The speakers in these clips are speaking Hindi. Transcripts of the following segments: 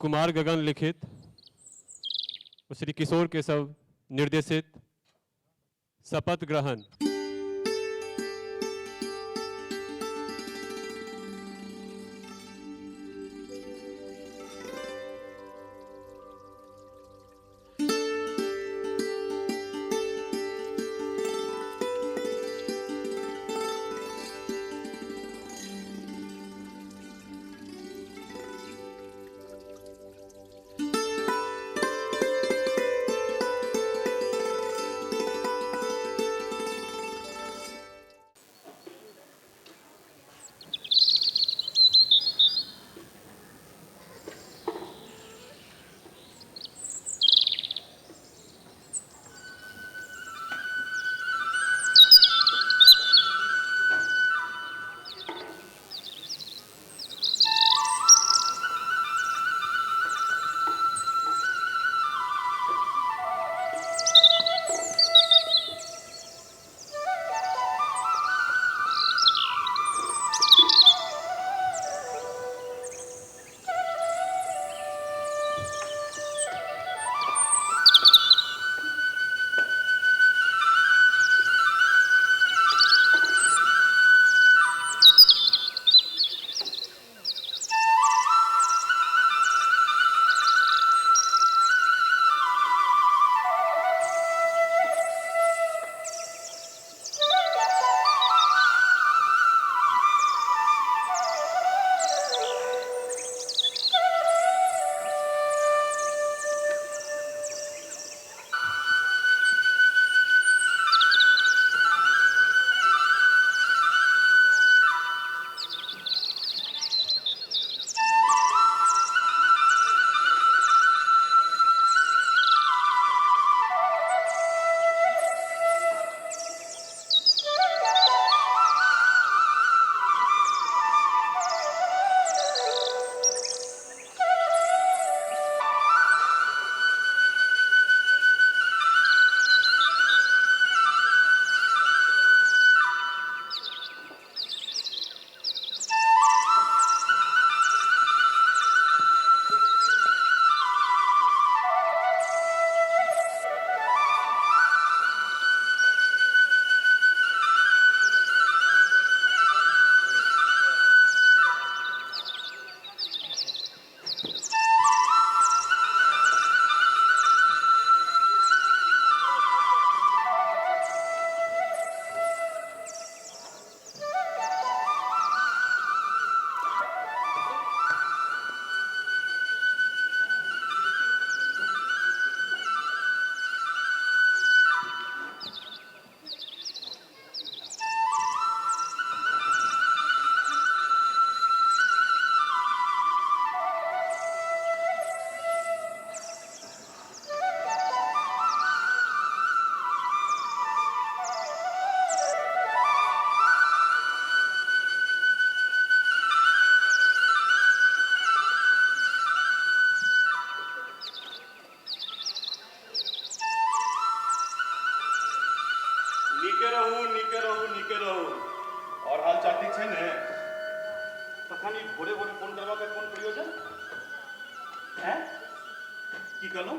कुमार गगन लिखित श्री किशोर केशव निर्देशित शपथ ग्रहण। निके रहू और हाल चाल ठीक है ने तखन ई भोरे भोरे फोन करबा के कोन प्रयोजन हैं की कहलूं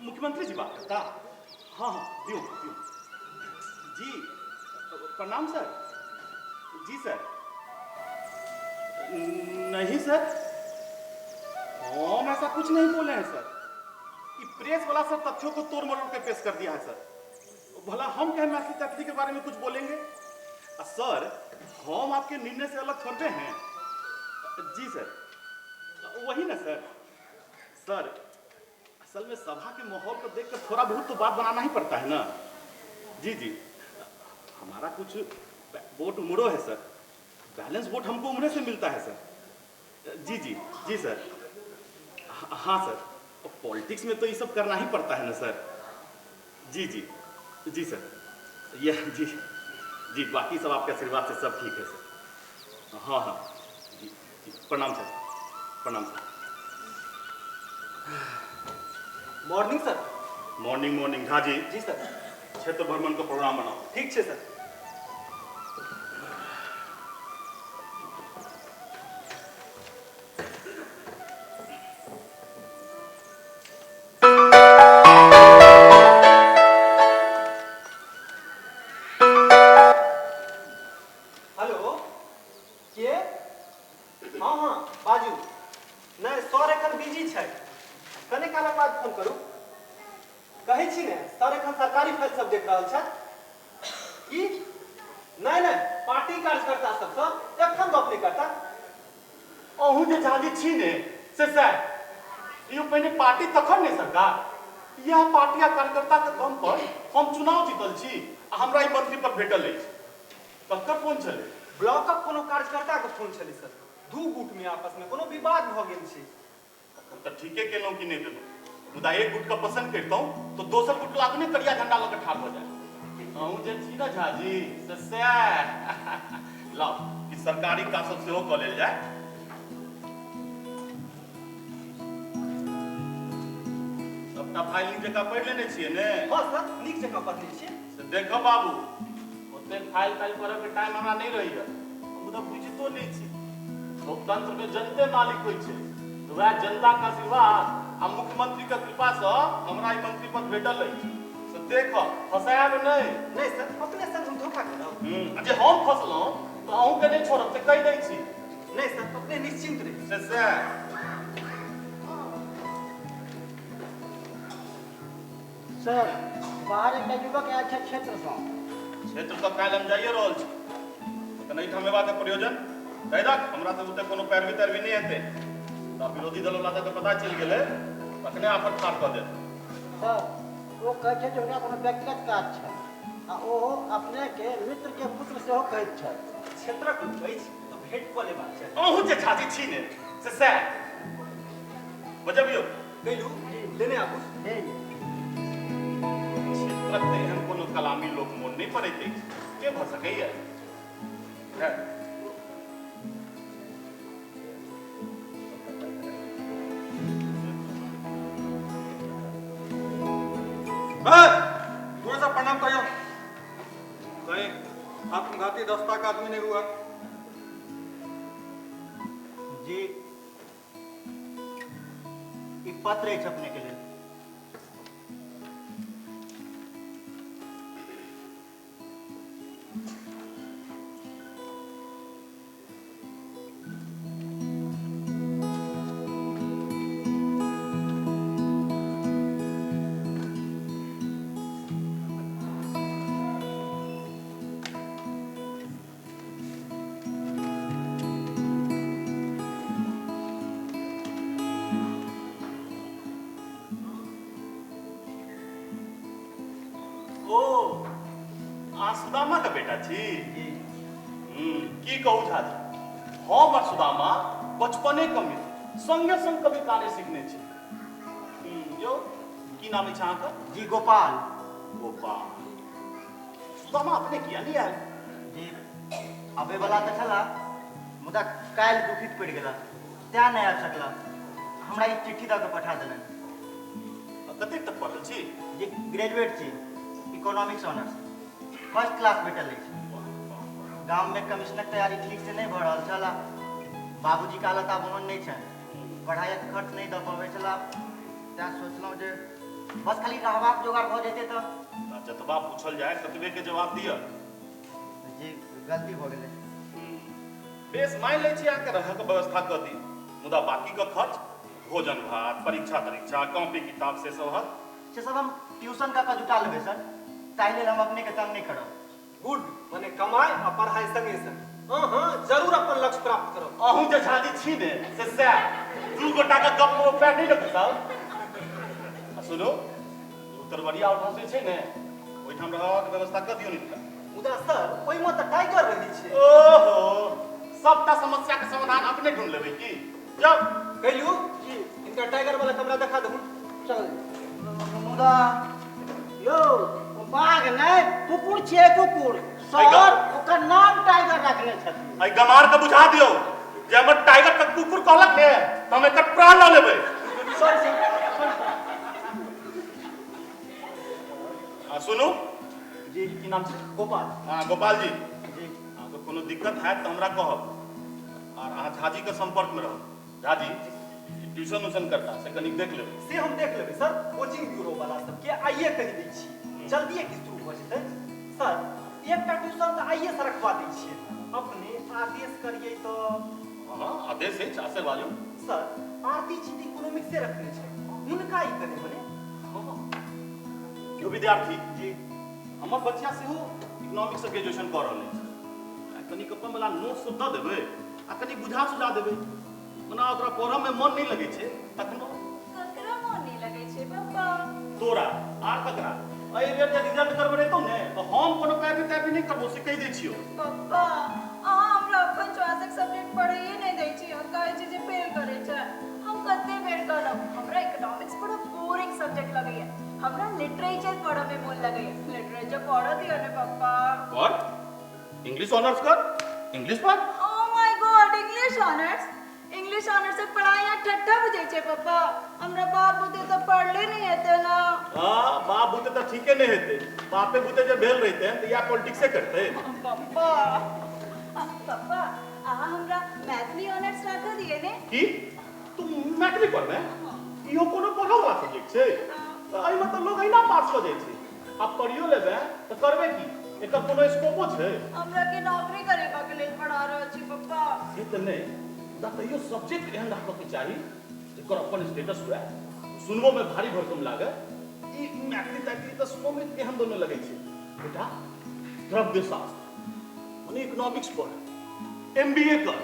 मुख्यमंत्री जी बात करता हाँ हाँ दियो दियो जी प्रणाम सर जी सर नहीं सर हम ऐसा कुछ नहीं बोले हैं सर ये प्रेस वाला सब तथ्यों को तोड़ मरोड़ के पेश कर दिया है सर भला हम क्या मैथिली तैथिली के बारे में कुछ बोलेंगे सर हम आपके निर्णय से अलग थोड़े हैं जी सर वही ना सर सर असल में सभा के माहौल को देखकर थोड़ा बहुत तो बात बनाना ही पड़ता है ना जी जी हमारा कुछ वोट उम्रो है सर बैलेंस वोट हमको उम्रे से मिलता है सर जी जी जी सर हाँ सर पॉलिटिक्स में तो ये सब करना ही पड़ता है ना सर जी जी जी सर ये जी जी बाकी सब आपके आशीर्वाद से सब ठीक है सर हाँ हाँ जी जी प्रणाम सर प्रणाम sir morning sir morning morning हाँ जी जी सर क्षेत्र भ्रमण का प्रोग्राम बनाओ ठीक है सर नहीं सर एखन बिजी छै कने काल बाद फोन करू कहै छी ने सर एखन सरकारी फाइल सब देख रहल छै की नहीं नहीं पार्टी कार्यकर्ता सब सर एखन गप नहीं करता अहूँ जे झाजी छी ने से सर यो पहले पार्टी तखन ने सरकार यह पार्टी आ कार्यकर्ता के दम पर हम चुनाव जीतल छी आ हमरा ई मंत्री पर भेटल अछि ककर फोन छले ब्लॉकक कोनो कार्यकर्ता के फोन छलै सर दू गुट में आपस में कोनो विवाद भ गेल छै तो ठीके केलहुँ कि नहीं केलहुँ मुदा एक गुट का पसंद करता हूँ तो दोसर गुट ला अपने करिया झंडा लगा ठाड़ हो जाए अहूँ जे छी ना झाजी से लाओ कि सरकारी का सब सेहो क लेल जाए सबटा फाइल नीक जकाँ पढ़ि लेने छियै ने हां सर नीक जकाँ पढ़ने छियै से देखो बाबू ओते फाइल ताइल पढ़े के टाइम हमरा नहीं रहैया मुदा बुझितो नहीं छी लोकतंत्र में जनते मालिक होय छै तो वह जनता का आशीर्वाद आ मुख्यमंत्री के कृपा से हमरा ई मंत्री पद भेटल अछि से देखो फसायब नहीं सर अपने संग हम धोखा करब जे हम फसलहुँ तो अहूँ के नहीं छोड़ब से कहि दै छी नहीं सर अपने निश्चिंत रही से सर बाहर एकटा युवक आयल छै क्षेत्र से क्षेत्र तक काल्हि हम जाइए रहल छी लेकिन एहिठाम एबाक प्रयोजन कहि रख हमरा से ओते कोनो पैरवी तैरवी नहीं हेतै तऽ विरोधी दल वाला के पता चलि गेलै तखने आफत ठाड़ कऽ देत सर वो कहै छै जे ओकरा कोनो व्यक्तिगत काज छै आ ओहो अपने के मित्र के पुत्र सेहो कहैत छै क्षेत्रक लोक अछि तऽ भेंट कऽ लेबाक छै अहूँ जे झाजी छी ने से बजबियौ गइलू लेने आबू हे क्षेत्रक तऽ एहन कोनो कलामी लोक मोन नहीं पड़ैत अछि के भऽ सकैया थोड़ा सा प्रणाम करियो कहीं आत्मघाती दस्ता का आदमी नहीं हुआ जी ई पत्र अछि अपने के लेल सुदामा का बेटा छी की कहू झाजी हम और सुदामा बचपने के मित्र संगे संग कभी गाने सीखने छी यो की नाम है अहाँके जी गोपाल गोपाल सुदामा अपने किया नहीं आयल जी अबे वाला तऽ छला मुदा काल्हि दुखित पड़ि गेला तें नहि आबि सकला हमरा ई चिट्ठी दऽ कऽ पठा देलनि कतेक तक पढ़ल छी जी ग्रेजुएट छी इकोनॉमिक्स ऑनर्स फर्स्ट क्लास भेटल अछि गाम में कमीशनक तैयारी ठीक से नहीं भऽ रहल छला बाबूजी के हालत आब ओहन नहीं छनि पढ़ाइक खर्च नहीं दऽ पबै छला तें सोचलहुँ जे बस खाली रहबाक जोगाड़ भऽ जेतै तऽ जतबा पूछल जाए ततबे के जवाब दिअ जी गलती भऽ गेलै बेस मान लै छी अहाँके रहक व्यवस्था कऽ दी मुदा बाकी का खर्च भोजन भात परीक्षा कॉपी किताब से सब हम ट्यूशन का जुटा लेबै सर ताहि लेल हम अपने के तंग नहीं करब गुड मने कमाई आ पढ़ाई संगे संग हां जरूर अपन लक्ष्य प्राप्त करब अहूँ जे झाजी छी ने से दू गोटा के गप में पैर नहीं रखू साहब सुनो उत्तरवरिया उठान से छै ने ओहिठाम रहबाक व्यवस्था कऽ दियौ निका मुदा सर ओहिमे तऽ टाइगर रहै छै ओहो सबटा समस्या के समाधान अपने ढूंढ लेबै की जब कहियो जी इनका टाइगर वाला कमरा दिखा दहु चल मुदा यो बाघ नहीं कुकुर छियै कुकुर सर ओकर नाम टाइगर रखने छथिन आई गमार के बुझा दियौ जे हमर टाइगर के कुकुर कहलक ने त हम एकर प्राण ल लेबै सर सुनू जी की नाम छै गोपाल हां गोपाल जी जी अहाँके कोनो दिक्कत है तो हमरा कहब और अहाँ झाजी के संपर्क में रहब झाजी ट्यूशन उशन करता से कनी देख लेबै से हम देख लेबै सर कोचिंग ब्यूरो वाला सब के आइए कहि दै छी जल्दी की शुरू भ जेतै सर एकटा ट्यूशन त आइए से रखवा दै छियै अपने आदेश करिए तो हां आदेश है आशीर्वाद सर आरती जी इकोनॉमिक्स से रखने छे हुनका ई करे बने जो विद्यार्थी जी हमर बच्चा से हो इकोनॉमिक्स से ग्रेजुएशन कर रहले छै कनी अपन वाला नोट सब द देबै आ कनी बुझा सुझा देबै मना ओकरा पढ़य में मन नहीं लगे छै तखनो ककरा मोन नहीं लगे छे पापा तोरा आर ककरा एहि बेर जे रिजल्ट करबेतौ ने तो हम कोनो कॉपी नहीं करबो से कहि दै छियो पापा हमरा अपन चॉइसक सब्जेक्ट पढ़ाइए नहीं दै छी हम कहै छी जे फेल करे छै हम कते बेर कहलौ हमरा इकोनॉमिक्स बड़ा बोरिंग सब्जेक्ट लगैया हमरा लिटरेचर पढ़े में मन लगैया लिटरेचर पढ़ दियो ने पापा कर इंग्लिश ऑनर्स कर इंग्लिश पर oh my God English honours से पढ़ाइया ठट्ठा बुझै छै पापा हमरा बाप बुते तो पढ़ले नहीं हेते ना हां बाप बुते तो ठीके नहीं हेते बापे बुते जे भेल रहते तो या पॉलिटिक्स से करते पापा पापा हमरा मैथिली ऑनर्स रख दिए ने की तुम मैट्रिक पर में इहो कोनो पढ़ा वाला सब्जेक्ट छै एहि में तो लोग अहिना पास हो जाय छै अब पढ़ियो लेबे तो करबे की एकर कोनो स्कोपो छै हमरा के नौकरी करे के लेल पढ़ा रहल छी पापा से त नहीं तैयो सब्जेक्ट एहन रखबे के चाही जेकर अपन स्टेटस हुए सुनबो में भारी भरकम लागे ई मैथिली तो सुनबो में केहन दोनों लगे छै बेटा द्रव्यशास्त्र माने इकोनॉमिक्स पढ़ एमबीए कर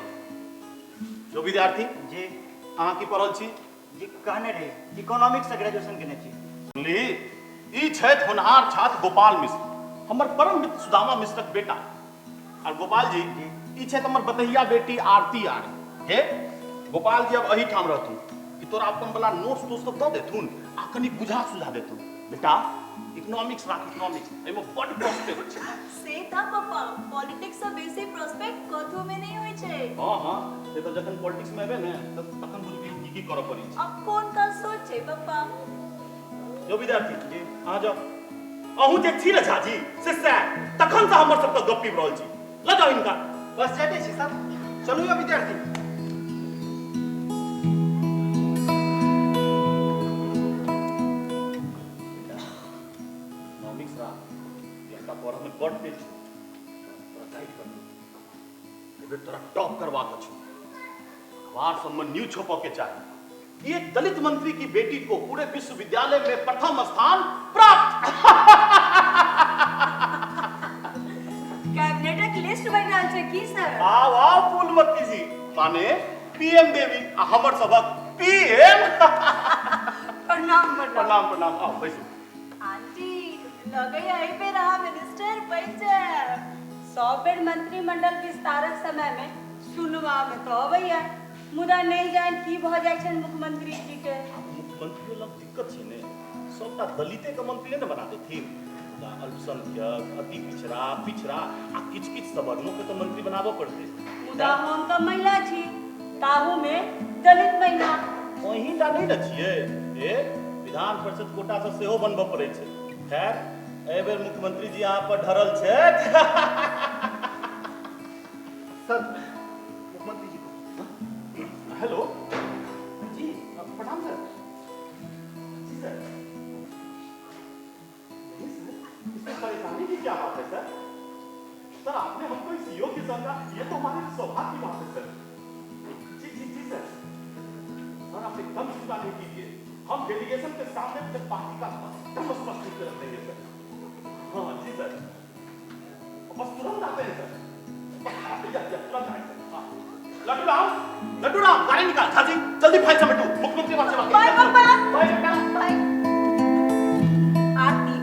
जो विद्यार्थी जी अहाँ की पढ़ल छी जी कहने रही इकोनॉमिक्स से ग्रेजुएशन केने छी सुनली ई छथि होनहार छात्र गोपाल मिश्र हमर परम मित्र सुदामा मिश्रक बेटा और गोपाल जी ई छथि हमर बतहिया बेटी आरती आर्य हे गोपाल जी अब अही ठाम रहथुन कि तोरा अपन वाला नोट्स तो सब द देथुन आ कनी बुझा सुझा देथुन बेटा इकोनॉमिक्स राख इकोनॉमिक्स एमे बड प्रोस्पेक्ट छै से था पापा पॉलिटिक्स से बेसी प्रोस्पेक्ट कथो में नहीं होय छै हां से तो जखन पॉलिटिक्स में एबे ने तखन बुझबी की करऽ पड़ी छै अब कौन का सोच छै पापा जो विद्यार्थी जी आ जाओ अहूँ जे छी रे झाजी से तखन से हमर सबके गप्पी रहल छी लगाओ इनका बस जाते छी सर चलू या विद्यार्थी इकोनॉमिक्स रा लड़का पढ़ा में बड तेज छै तोरा गाइड कर एबे तोरा टॉप करवा के छै अखबार सब में न्यूज छपो के चाहिए एक दलित मंत्री की बेटी को पूरे विश्वविद्यालय में प्रथम स्थान प्राप्त कैबिनेट की लिस्ट बन रहल छै की सर आओ आओ फूलमती जी माने पीएम देवी आ हमर सबक पीएम प्रणाम प्रणाम प्रणाम आओ बैसू आंटी लगे यही पे रहा मिनिस्टर पंचायत 100 बेर मंत्रिमंडल विस्तारक समय में सुनवा में तो भैया मुदा नहीं जान की भ जाय छन मुख्यमंत्री जी के मुख्यमंत्री लग दिक्कत छै ने सबटा दलिते के मंत्री ने बना देथिन अल्पसंख्यक अति पिछड़ा आ किछ सवर्णों के तो मंत्री बनाबो पड़ते मुदा हम तो महिला छी ताहू में दलित महिला वही ता नहीं न छिए ए विधान परिषद कोटा से सेहो बनबो पड़े छै खैर एहि बेर मुख्यमंत्री जी यहाँ पर ढरल छथि सर मुख्यमंत्री जी को हेलो जी प्रणाम सर जी सर इसमें परेशानी की क्या बात है सर सर आपने हमको इस योग्य समझा ये तो हमारे सौभाग्य की बात है सर जी जी जी सर सर आप एकदम चिंता नहीं कीजिए हम डेलीगेशन के सामने अपने पार्टी का एकदम स्पष्ट कर देंगे सर हाँ जी सर बस तुरंत आते हैं सर तुरंत आए सर हाँ लड्डू राम गाड़ी निकाल झाजी जल्दी फाइल समेटो मुख्यमंत्री वहां से बाय पापा बाय बेटा बाय आरती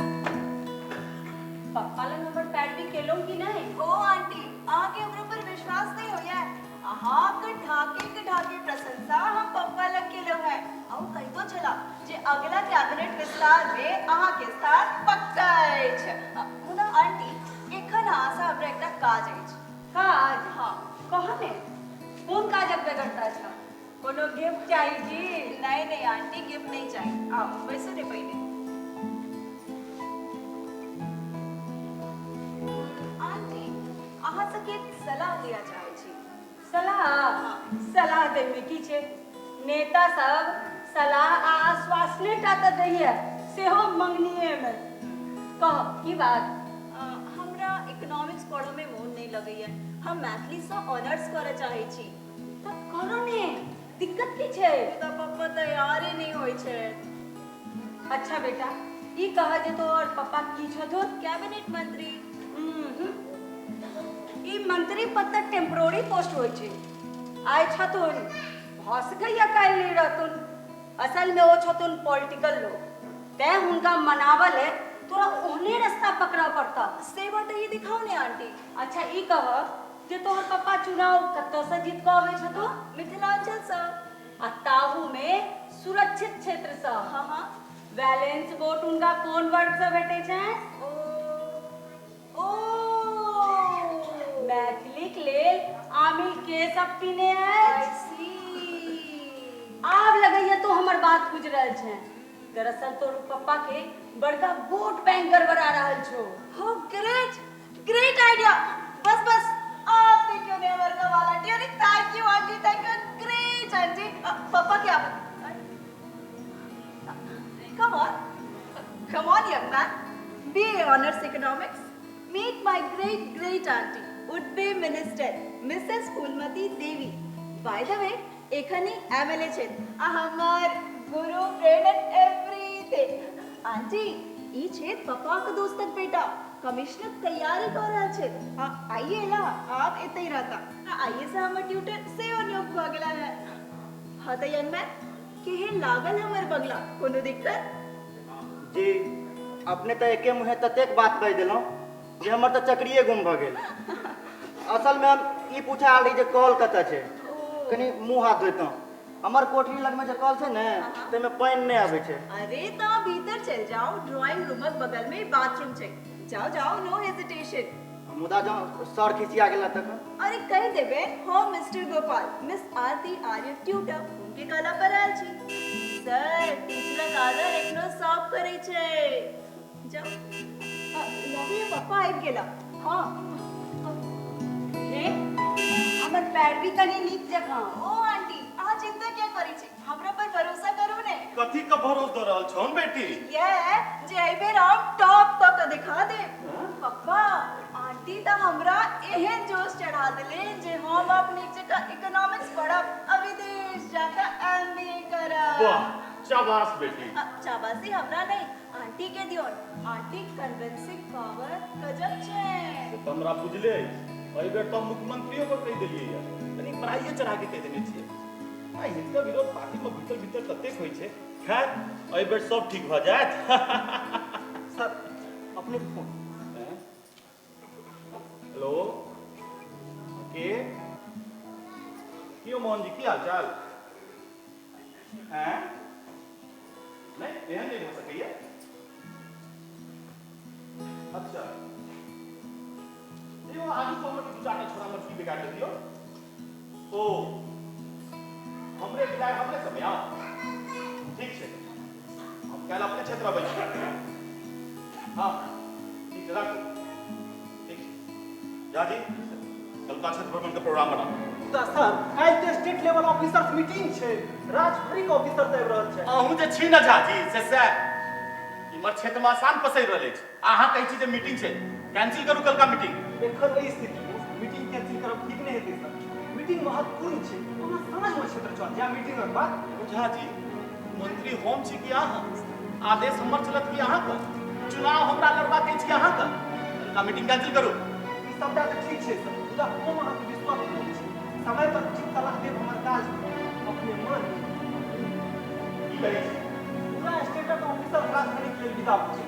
पापा ला नंबर पैड भी केलो की नहीं ओ आंटी आके हमरा पर विश्वास नहीं हो यार आहा के ढाके प्रशंसा हम पापा ला केलो है औ कहि तो छला जे अगला कैबिनेट विस्तार में आहा के साथ पक्का अछि मुदा आंटी एखन आशा हमरा एकटा काज अछि काज हां कहने कौन काज अब करता था कोनो गिफ्ट चाहिए जी नहीं आंटी गिफ्ट नहीं चाहिए आओ वैसे रे पहले आंटी अहाँ से एक सलाह दिया चाहे छी सलाह देमे की छै नेता सब सलाह आ आश्वासने टा त दैया सेहो मंगनीए में कह की बात हमरा इकोनॉमिक्स पढ़ो में मोन नहीं लगैया हम मैथिली से ऑनर्स करे चाहे छी त करो ने दिक्कत की छै? तो पप्पा तैयार ही नहीं होई छे। अच्छा बेटा, ई कहा जे तोहर पप्पा की छथुन? कैबिनेट मंत्री। ई मंत्री पद तक टेम्पोररी पोस्ट होय छै। आय छथुन भस गया काल नहीं रहतुन। असल में वो छथुन पॉलिटिकल लोग। तै हुनका मनावल है तोरा ओहने रास्ता पकड़ा पड़ता। सेवा तो ही दिखाओ ने आंटी। अच्छा ई कह जे तोहर पप्पा चुनाव कत्तो से जीत के आवे छथुन? मिथिलांचल से। आ ताहू में सुरक्षित क्षेत्र से। हाँ हाँ। बैलेंस वोट उनका कोन वर्ग से भेटे छै? ओ मैथिलीक लेल आमिल के सब पीने है। आई सी। आब लगैया तो हमर बात बुझ रहल छै। दरअसल तोर पप्पा के बड़का वोट बैंक गड़बड़ा रहल छो। हो ग्रेट ग्रेट आइडिया। बस बस आपने क्यों नहीं हमारे का volunteer? Thank you aunty, thank you. Great aunty. पापा क्या? Come on, young man. BA Honors Economics. Meet my great auntie, would-be minister, Mrs. Fulmati Devi. By the way, एखनी MLA छे। हमार गुरु फ्रेंड एंड एवरीथिंग। आंटी, ई छे पप्पा के दोस्तक बेटा। कमिश्नर तैयारी कर रहल छे। आइए ना, आप एते ही रहता। आइए से हमर ट्यूटर से नियुक्त भ गेला है। हाँ तो यंग मैन, केहन लागल हमर बंगला? कोनो दिक्कत? जी अपने तो एके मुहे ततेक बात कह दिलौं जे हमर तो चक्रिए गुम भ गेल। असल में हम ई पूछा आल रही जे कॉल कतऽ छै, कनी मुंह हाथ धोइतौं। हमर कोठरी लग में जे कॉल छै ने ते में पानी नहीं आबै छै। अरे तो भीतर चल जाओ, ड्राइंग रूमक बगल में बाथरूम छै। जाओ जाओ, नो हेजिटेशन। मुदा जो सर खिसिया गेला तक अरे कह देबे home mister Gopal, miss Aarti आर्य ट्यूटर उनके कला पर आयल छी। सर पिछला कादर एकनो सॉल्व करे छै। जाओ। लगे पापा आबि गेला। हां हे हमर पैर भी तनी नीक जगह। ओ आंटी, अहाँ चिंता क्या करै छी? हमरा पर भरोसा करू ने। कथी का भरोस दो रहल छौन बेटी? ये जे एबे हम टॉप तक दिखा दे। पापा आंटी तो हमरा एहन जोश चढ़ा दिले जे हम अपने जगह इकोनॉमिक्स पढ़ब, विदेश जाकर एमबीए करब। वाह शाबाश बेटी। शाबाशी हमरा नहीं, आंटी के दियोन। आंटी कन्विंसिंग पावर गजब छै। तो हमरा बुझले एहि बेर तो मुख्यमंत्रियों को कह देलिए या तनी पढ़ाइए चढ़ा के कह देने छिए। आ हिनका विरोध पार्टी में भीतर भीतर कतेक होई छै। खैर एहि बेर सब ठीक भ जायत। सर अपने फोन। हेलो के क्यों मोहन जी की हाल चाल हैं? नहीं एहन नहीं हो सकैया। अच्छा ये आगे तो हमर दू चार छोरा मछली बिगाड़ दियो। ओ हमरे बिगाड़ हमरे समय आओ। ठीक है हम कल अपने क्षेत्र में हाँ ठीक है रख। जी कल का क्षेत्र भ्रमण का प्रोग्राम बना। तो सर काल तो स्टेट लेवल ऑफिसर्स मीटिंग छै, राजभरी के ऑफिसर तैब रहल छै। अहूँ जे छी न झाजी से इमर क्षेत्र में आसान पसरि रहल अछि। अहाँ कहै छी जे मीटिंग छै, कैंसिल करू कल का मीटिंग। एखन एहि स्थिति में मीटिंग कैंसिल करब ठीक नहीं हेतै सर। मीटिंग महत्वपूर्ण छै, हमरा समझ में क्षेत्र चल जा मीटिंग के बाद। झाजी मंत्री हम छी कि अहाँ? आदेश हमर चलत कि अहाँ का? चुनाव हमरा लड़बा के छी अहाँ का? कल का मीटिंग कैंसिल करू। ई सबटा तऽ ठीक छै सर, मुदा हम अहाँके विश्वास करै छी। समय पर ठीक सलाह देब हमर काज अपने मन की कहै छी? पूरा स्टेट के ऑफिसर राजभरी के लेल विदा हो छै।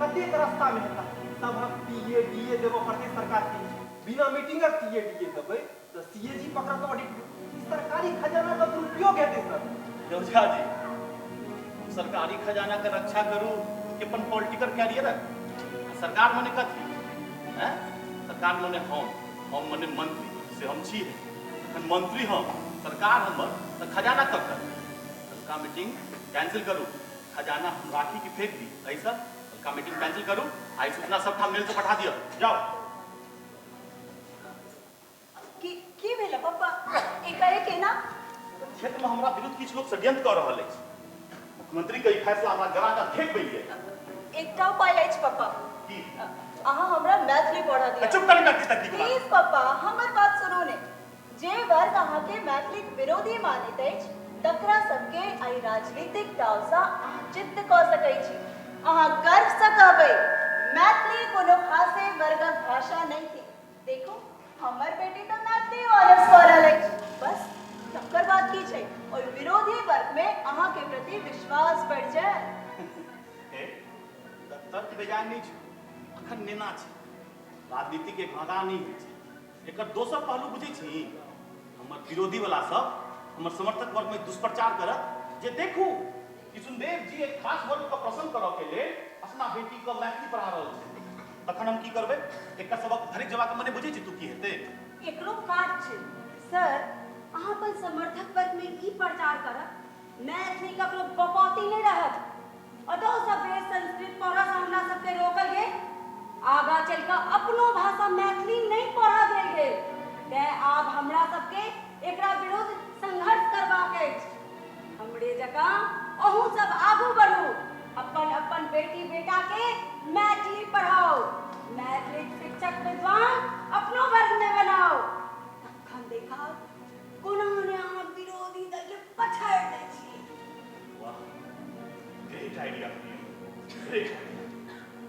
कतेक रास्ता में हेता सबहक पीए डीए देबो पड़तै सरकार के। बिना मीटिंग के पीए डीए देबै तो सीएजी पकड़त ऑडिट। ई सरकारी खजाना का दुरुपयोग हेतै सर। यौ झाजी सरकारी खजाना के रक्षा करू कि अपन पॉलिटिकल कैरियर है? सरकार मने कथी हैं? सरकार मने हम मने मंत्री से हम छी। मंत्री हम सरकार हमर तो खजाना कब तक? कल का मीटिंग कैंसिल करू। खजाना हम राखी की फेंक दी ऐसा। कल का मीटिंग कैंसिल करू। आई सूचना सबटा मेल से पठा दियो। जाओ। की भेला पापा? एकाएक केना? क्षेत्र में हमरा विरुद्ध किछु लोग षड्यंत्र कर रहल अछि। मुख्यमंत्री के ई फैसला हमरा गला का फेंक बैलिए। एकटा उपाय अछि पापा। की? अहाँ हमरा मैथिली पढ़ा दिया। चुप करी मैथिली तक की बात। प्लीज पापा हमर बात सुनो ने। जे वर्ग अहाँ के मैथिलीक विरोधी मानैत अछि तकरा सबके एहि राजनीतिक दावसँ अहाँ चित्त कऽ सकै छी। अहाँ गर्व सँ कहबै मैथिली कोनो खासे वर्गक भाषा नहीं थी। देखो हमर बेटी तो मैथिली ऑनर्स कऽ रहल अछि, बस तकर बाद की छै ओहि विरोधी वर्ग में अहाँ के प्रति विश्वास बढ़ि जाय। तर्क बेजाय नहीं छै, अखन नेना छै, राजनीति के भागा नहीं होइ छै। एकर दोसर पहलू बुझै छी, हमर विरोधी वाला सब हमर समर्थक वर्ग में दुष्प्रचार करत जे देखू किशुनदेव जी एक खास वर्ग को प्रसन्न करऽ के लेल अपना बेटी को मैथिली पढ़ा रहल छै। तखन हम की करबै? एकर सबक घरे जवा के मने बुझै छी तू की हेतै? एकरो काज छै सर, अहाँ अपन समर्थक वर्ग में ई प्रचार करब मैथिली ककरो बपौती नहीं रहत। अतो सब वेद संस्कृत पढ़ा से हमरा सबके रोकल गेल, आगा चलकर अपनो भाषा मैथिली नहीं पढ़ा देल गेल। तैं आब हमरा सबके एकरा विरुद्ध संघर्ष करबाक अछि। हमरे जकाँ अहूँ सब आगू बढ़ू, अपन अपन बेटी बेटा के मैथिली पढ़ाओ, मैथिली शिक्षक विद्वान अपनो वर्ग में बनाओ। तखन देखा कोना ने अहाँ विरोधी दल के पछाड़ि दै छी। वाह, great idea, great idea.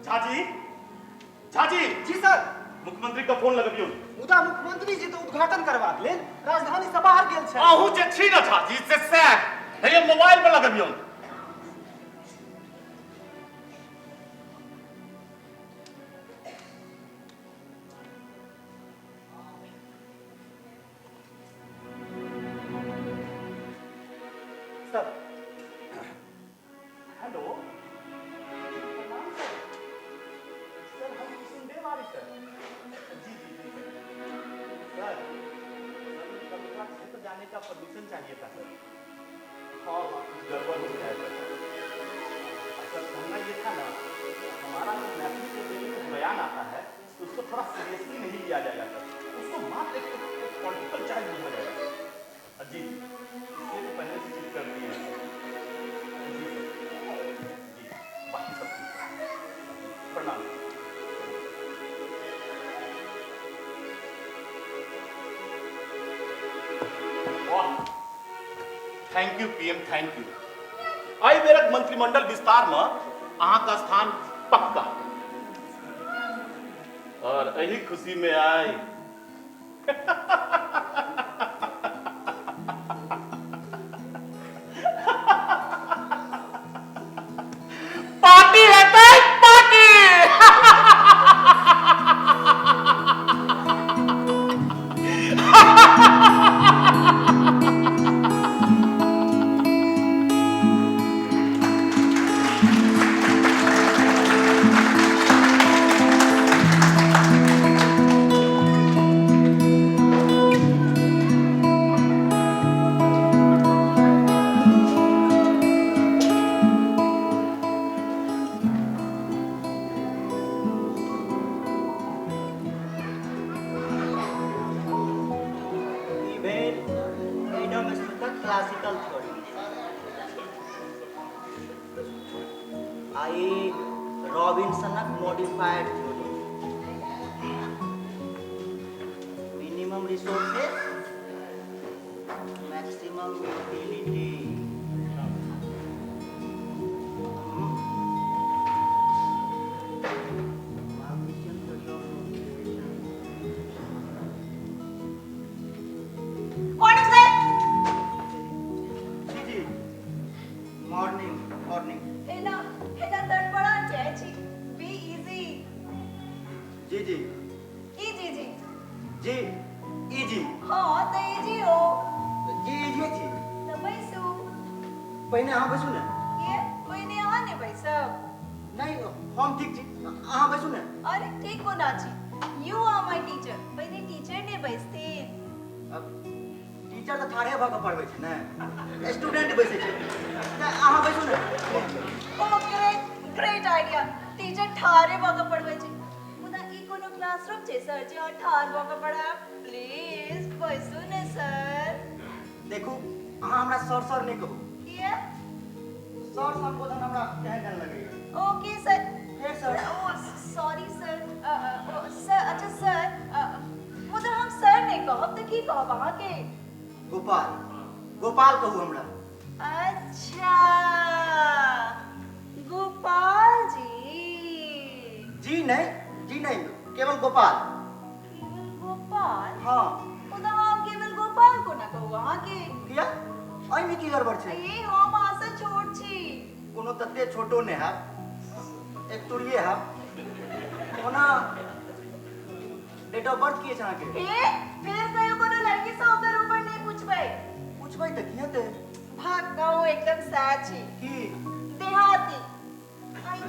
Jhaji, Jhaji जी सर। मुख्यमंत्री का फोन लगबियौ। मुदा मुख्यमंत्री जी तो उद्घाटन करबाक लेल राजधानी से बाहर गेल छै। अहूँ जे छी न झाजी से सैह हे मोबाइल पर लगबियौ। सर हेलो, प्रणाम सर। सर हम किशुनदेव आर्य सर। जी जी जी सर, कविता क्षेत्र जाने का परमिशन चाहिए था सर। और कुछ गड़बड़ हो गया है सर। सर कहना ये था ना, हमारा जो मैथिली के लिए कुछ बयान आता है तो उसको थोड़ा सीरियसली नहीं लिया जाएगा सर, उसको मात्र एक पॉलिटिकल चार्ज लिया जाएगा। जी इसलिए तो पहले से चेक कर दिए हैं। जी जी, बाकी सब ठीक है। प्रणाम। वाह, thank you PM, thank you. आई बेरक मंत्रिमंडल विस्तार में अहाँ का स्थान पक्का, और यही खुशी में आई पार्टी है party. Freedom speaker classical theory आई रॉबिन्सनक modified theory minimum resources maximum utility जी जी इजी जी जी इजी हाँ तो इजी हो जी इजी छी तो बैसू पहिने अहाँ बैसू ने ये कोई नहीं आ नहीं भाई सब नहीं हम ठीक छी अहाँ बैसू ने अरे ठीक हो ना छी यू आर माय टीचर पहले टीचर ने बैसते अब टीचर तो ठाढ़े भऽ कऽ पढ़बै छै ने स्टूडेंट बैसै छै अहाँ बैसू ने ओ ग्रेट ग्रेट आइडिया टीचर ठारे भऽ कऽ पढ़बै छै मुदा ई कोनो क्लासरूम छै सर जे ठार भऽ कऽ पढ़ाब प्लीज बैसू ने सर देखू अहाँ हमरा सर नहीं कहू किया सर संबोधन हमरा केहन केहन लगैया ओके सर फेर सर ओ सॉरी सर सर अच्छा सर मुदा हम सर नहीं कहब तो की कहब अहाँ के? गोपाल गोपाल कहू हमरा। अच्छा, गोपाल जी। जी नहीं, जी नहीं, केवल गोपाल। केवल गोपाल? हाँ। तो हम केवल गोपाल को ना कहू अहाँ के। किया एहिमे की गड़बड़ छै? ए हम अहाँ से छोट छी। कोनो तते छोटो ने है, एक तोड़िए है। ओना डेट ऑफ बर्थ की है अहाँ के? ए फिर कहियो कोनो लड़की से ओकर ऊपर नहीं पूछबै। पूछबै त की हेतै? भाग गाँव एकदम सैड छी। की देहाती। आई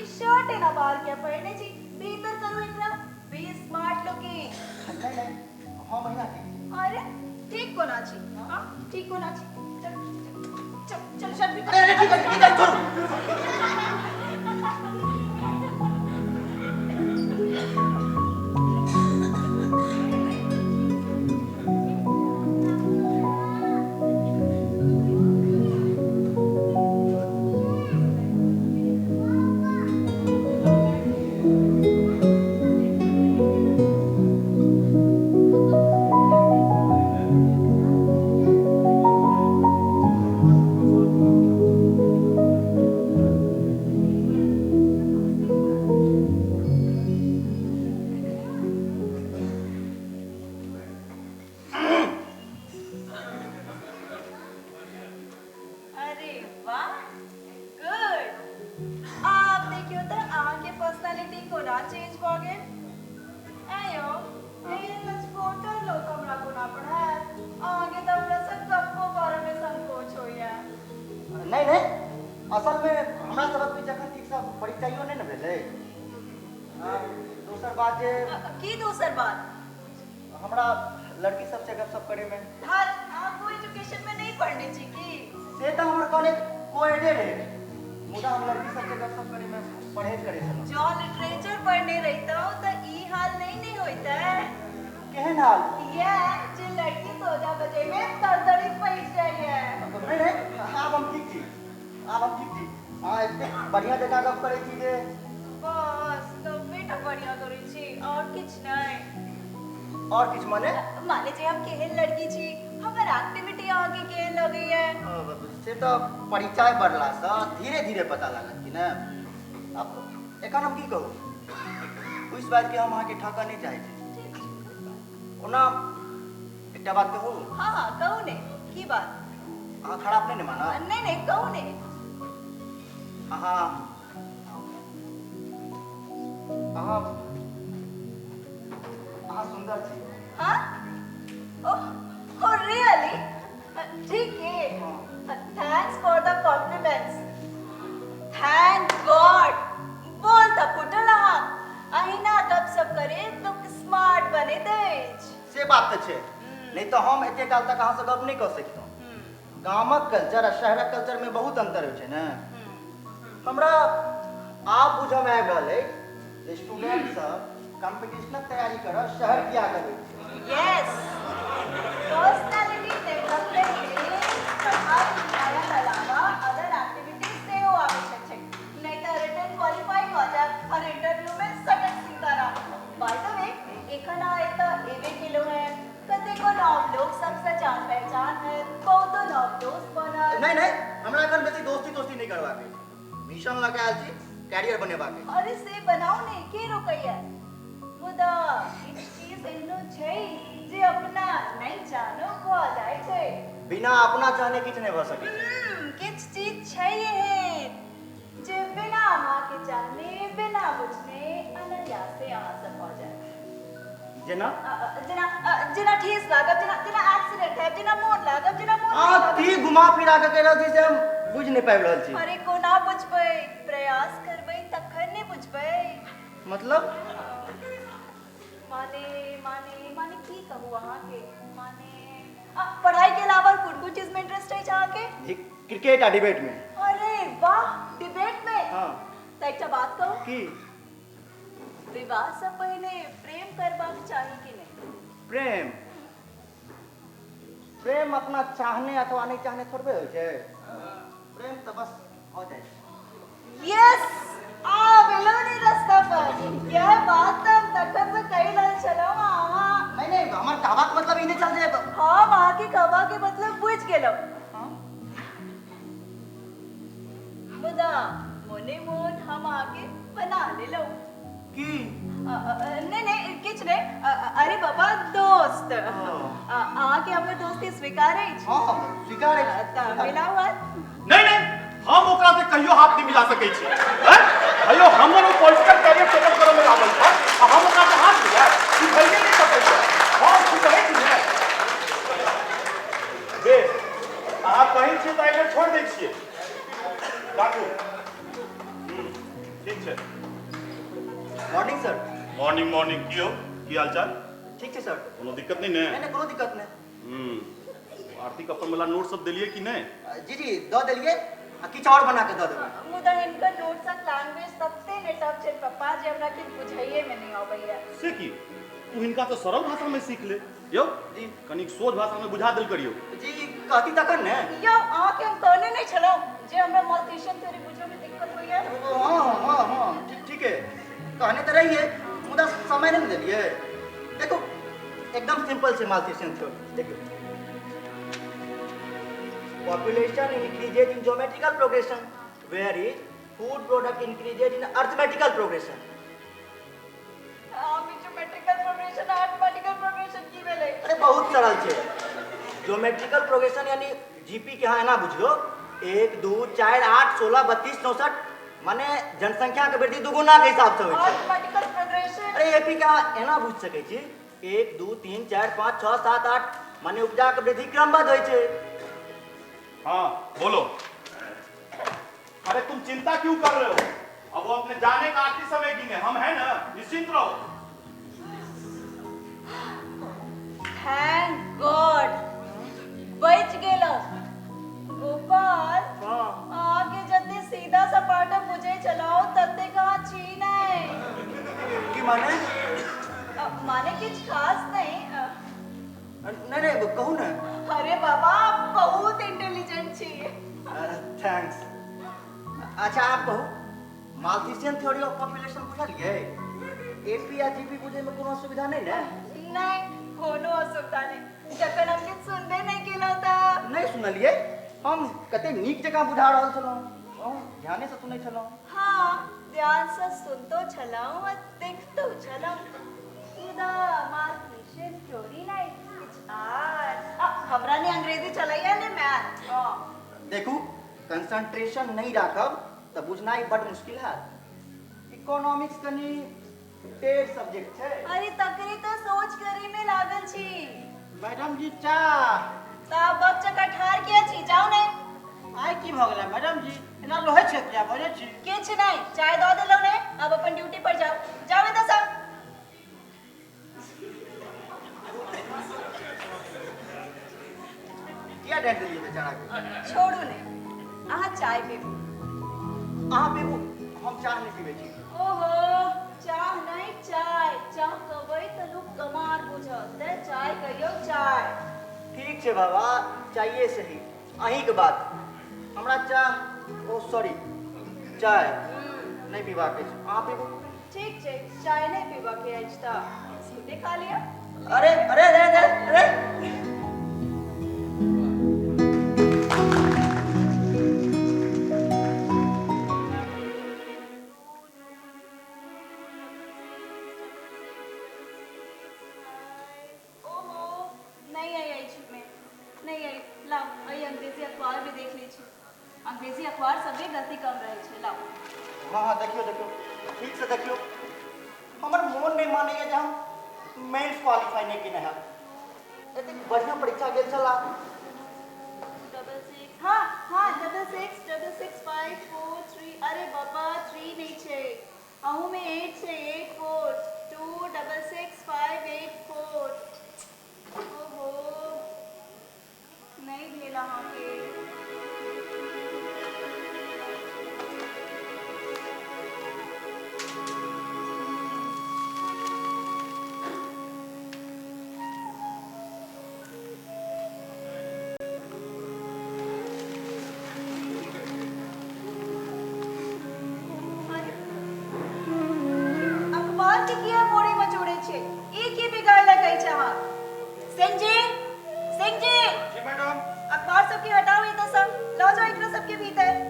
इस शर्ट है ना बाहर क्या पहने छी, भीतर करू एकरा बी स्मार्ट लुकिंग। नहीं नहीं, हाँ महिला की। अरे ठीक को ना छी। हां ठीक को ना छी। चल चल चल शर्ट भी। अरे ठीक है छोड़ो। अरे वाह गुड। आप देखियो तो आगे पर्सनालिटी को ना चेंज हो गए। आयो ये सच फोटो लो हमरा को ना पड़ा है आगे तो हमरा सब गप्पो बारे में संकोच होया। नहीं नहीं, असल में हमरा सबक भी जखन ठीक से परिचयो नहीं न भेलै। दोसर बात जे की दूसर बात? हमरा लड़की सबसे गपशप करे में हाल आपको एजुकेशन में नहीं पढ़ने छी की? से तो हमर कॉलेज कोएडे रहे, मुदा हम लड़की सबसे गपशप करे में परहेज करे छलहुँ। जो लिटरेचर पढ़ने रहता हो तो ई हाल नहीं होता है। केहन हाल? ये जो लड़की 14 बजे में तड़तड़ी पैठ जाए है। नहीं नहीं, आब हम ठीक छी, आब हम ठीक छी। हाँ इतने बढ़िया जगह गप करे छी जे बस तो बेटा बढ़िया करे छी और कुछ नहीं। और किछ माने? मान लीजिए हम केहन लड़की छी, हमर एक्टिविटी आगे केहन लगी है। से तो परिचय बढ़ला से धीरे धीरे पता लागत कि ना। अब एखन हम की कहू, इस बात के हम अहाँ के ठका नहीं चाहे छी। ओना एकटा बात कहू। हाँ हाँ कहू ने की बात? अहाँ खराब नहीं ने माना? नहीं नहीं कहू ने। अहाँ अहाँ अहाँ सुंदर छी। हाँ? Oh really? ठीक है। Thanks for the compliments. Thank God. बोल था पुटल हम अहिना गप सब करे तो स्मार्ट बने तेज। से बात तो छे, नहीं तो हम एते काल तक अहाँ से गप नहीं कर सकते। गामक कल्चर और शहरक कल्चर में बहुत अंतर होय छै ने। हमरा आप बुझम आबि रहल है जे स्टूडेंट सब कंपटीशनक तैयारी करऽ शहर किया करबै? यस। पर्सनालिटी डेवलपमेंट में पढ़ाई लिखाई के अलावा अदर एक्टिविटीज से हो आवश्यक है। नहीं तो रिटन क्वालिफाई हो जाए और इंटरव्यू में सटक सीधा रहा। बाय द वे एखन आए तो एवे किलो है कते को नॉब लोग सबसे जान पहचान है बहुत नॉब दोस्त बना। नहीं नहीं, हमरा एखन बेसी दोस्ती नहीं करबाके। मिशन लगा आयल छी कैरियर बनेबाके। अरे से बनाओ ने के रोकैया। मुदा इस चीज एनो छै जे अपना नहीं जानो भ जाय छै। बिना अपना चाहने किछ नहीं भ सकै। किछ चीज छै है जे बिना मां के जाने बिना बुझने अनायास से यहाँ से हो जाए। जेना जना ठेस लागत, जना एक्सीडेंट है, जना मोन लागत, जना मोन आ ती घुमा फिरा के कह रहल छी से हम बुझ नहीं पाबि रहल छी। अरे कोना बुझबै, प्रयास करबै तखन ने बुझबै। मतलब माने माने माने की कहूँ अहाँ के? माने पढ़ाई के अलावा कुछ चीज में इंटरेस्ट है अहाँ के? क्रिकेट आ डिबेट में। अरे वाह, डिबेट में? हाँ। तो एक बात कहूँ की विवाह से पहले प्रेम करबाक चाही कि नहीं? प्रेम प्रेम अपना चाहने अथवा नहीं चाहने थोड़बे होय छै। प्रेम तो बस हो जाए। यस आ बेलोनी रास्ता पर यह बात तब तक से कही लल चलो आहा। नहीं नहीं, हमर कहवा के मतलब इने चल जाए हाँ वहाँ के कहवा के मतलब बुझ गेलो मुदा मोने मोन हम आगे बना ले लो की नहीं नहीं किछ नहीं अरे बाबा दोस्त आके हमने दोस्ती स्वीकार है हां स्वीकार है मिला हुआ नहीं नहीं हम ओकरा से कहियो हाथ नहीं मिला सकै छी हैं कहियो हमर पॉलिटिकल कैरियर सेटअप करे में लागल था आ हम ओकरा से हाथ मिला ई भइए नहीं सकै छै हम की कहै छी ने बे अहाँ कहीं छी त एके छोड़ दै छियै राखू ठीक छै मॉर्निंग सर मॉर्निंग मॉर्निंग की हो की हालचाल ठीक है सर कोनो दिक्कत नहीं ने नहीं कोनो दिक्कत नहीं आर्थिक अपन वाला नोट सब दिलिए कि नहीं जी जी दो दिलिए आ किछ और बना के दो देबे मुदा इनका नोट्स ऑफ लैंग्वेज सबसे नेटअप छै पप्पा जे हमरा के बुझाइए में नहीं आबैया से की तू हिनका तो सरल भाषा में सीख ले यो जी कनिक सोझ भाषा में बुझा दिल करियो जी कहती तकन ने यो आके हम कहने नहीं चलो जे हमरा मल्टीशन थ्योरी बुझो में दिक्कत होइया हां ठीक है कहने तो रही है मुदा समय नहीं दिलिए देखो एकदम सिंपल से मालथीशियन थ्योरी देखो population increases in geometrical progression whereas food product increases in arithmetical progression geometrical progression arithmetical progression की भेलै अरे बहुत सरल छे ज्योमेट्रिकल प्रोग्रेशन यानी जीपी के यहाँ एना बुझियो 1 2 4 8 16 32 64 माने जनसंख्या के वृद्धि दुगुना के हिसाब से होय छै अरिथमेटिकल प्रोग्रेशन अरे एपी का एना बुझ सकै छी 1 2 3 4 5 6 7 8 माने उपजा के वृद्धि क्रमबद्ध होय छै हाँ बोलो अरे तुम चिंता क्यों कर रहे हो अब वो अपने जाने का आखिरी समय गिने हम हैं ना निश्चिंत रहो थैंक गॉड बच गेलो गोपाल आगे जते सीधा सपाटा मुझे चलाओ तते कहाँ चीन है की माने माने कुछ खास नहीं नहीं कहू ना अरे बाबा आप बहुत इंटेलिजेंट छी थैंक्स अच्छा आप कहू मालथीशियन थ्योरी ऑफ पॉपुलेशन बुझलिए एपी या जीपी बुझे में कोनो असुविधा नहीं ना नहीं कोनो असुविधा नहीं जखन हम किछ सुनबे नहीं केलो त नहीं सुनलिए हम कते नीक जगह बुझा रहल छलहुं ध्यान से सुनै छलहुं हाँ ध्यान से सुनतो छलाऊं और देखतो छलाऊं खुदा मालथीशियन थ्योरी नहीं कुछ और हमरा ने अंग्रेजी चलाइया ने मैथ देखू कंसंट्रेशन नहीं राखब त बुझनाई बड़ मुश्किल है इकोनॉमिक्स कनी टेढ़ सब्जेक्ट है अरे तकरी तो सोच करी में लागल छी मैडम जी चा ता वक्त चका ठार किया छी जाओ ने आइ की भ गेला मैडम जी एना लोहे छै क्या बजे छी किछ नहीं चाय दो देलो ने अब अपन ड्यूटी पर जाओ जाओ तो सब क्या डेट दिलिए बेचारा के छोड़ू ने आहा चाय पीबू अहाँ पीबू हम चाह नहीं पीबे छी ओहो चाह नहीं चाय चाह कबै त लोग कमार बुझत चाय कहियो चाय ठीक छे बाबा चाहिए सही अहीं के बात हमरा चाह ओ सॉरी चाय नहीं पीबा के छै अहाँ पीबू ठीक छै चाय नहीं पीबा के आज ता सीधे खा लिया अरे अरे अरे अरे अंग्रेजी अखबार सबे गलती कम रहे छै लाओ हाँ हाँ देखियो देखियो ठीक से देखियो हमर मोन नहीं माने जे हम मेंस क्वालीफाई नहीं किने है एते बढ़िया परीक्षा गेल छला 66 हाँ हाँ 666543 अरे बाबा 3 नहीं छै अहू में 8 छै 866584 ओहो नहीं भेला हाँ के सिंह जी, सिंह जी, जी मैडम। अखबार सबके हटाओ ये तो सब, लो जाओ एकरा सबके भीतर।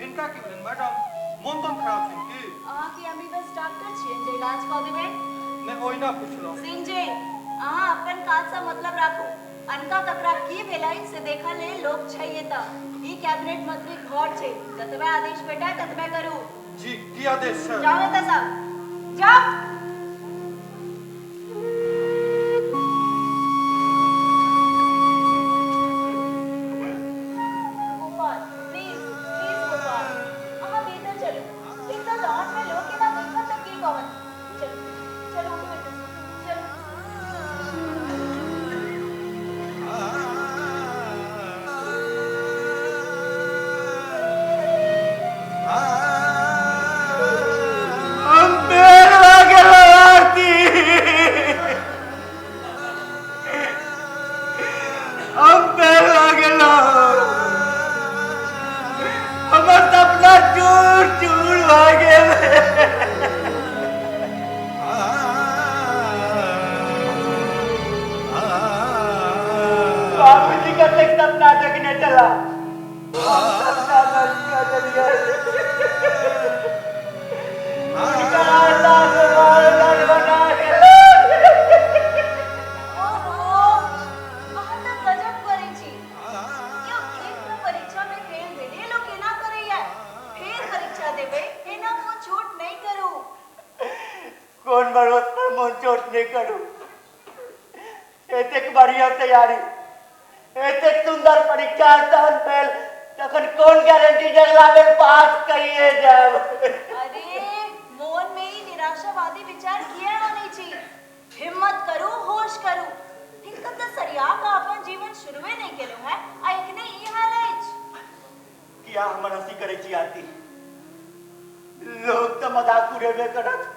इनका की भेलन मैडम? मन तो खराब छै की? अहाँ के एमबीबीएस डॉक्टर छियै जे इलाज कऽ देबै। ने ओहिना पुछलहुँ। सिंह जी, अहाँ अपन काज से मतलब राखू। अनका ककरा की भेलै से देखा ले लोग छै एतऽ। ई कैबिनेट मंत्री घर छै, जतबे आदेश भेटै ततबे करू। जी की आदेश छै? जाओ एतऽ सब, जाओ। गोपाल, प्लीज, प्लीज गोपाल, अहाँ भीतर चलो। इतना लॉन में लोग के ना देखा तक की कवन। चलो, चलो उठो एतऽ से, चलो। बाबूजी का तक सपना देखने चला, सपना नष्ट कर दिया। उनका आशा से मारदार बना के। ओहो, अहाँ तऽ गजब करै छी। केओ एक परीक्षा में फेल भेलै, लोग एना करैया। फेर परीक्षा देबै, एना मुँह छोट नहीं करू। कौन भरोस पर मुंह चोट नहीं करूं? एतेक बढ़िया तैयारी, एतेक सुंदर परीक्षा तहन फेल, तखन कौन गारंटी जे अगला बेर पास करिए जाब? अरे, मोन में ही निराशावादी विचार किया आनै छी। हिम्मत करू, होश करू। हिनका तऽ सरिया का अपन जीवन शुरुए नहीं केलौ है, आ एखने ई हाल अछि। किया हमर हंसी करे छी आरती? लोग तो मजाक उड़ेबे करत,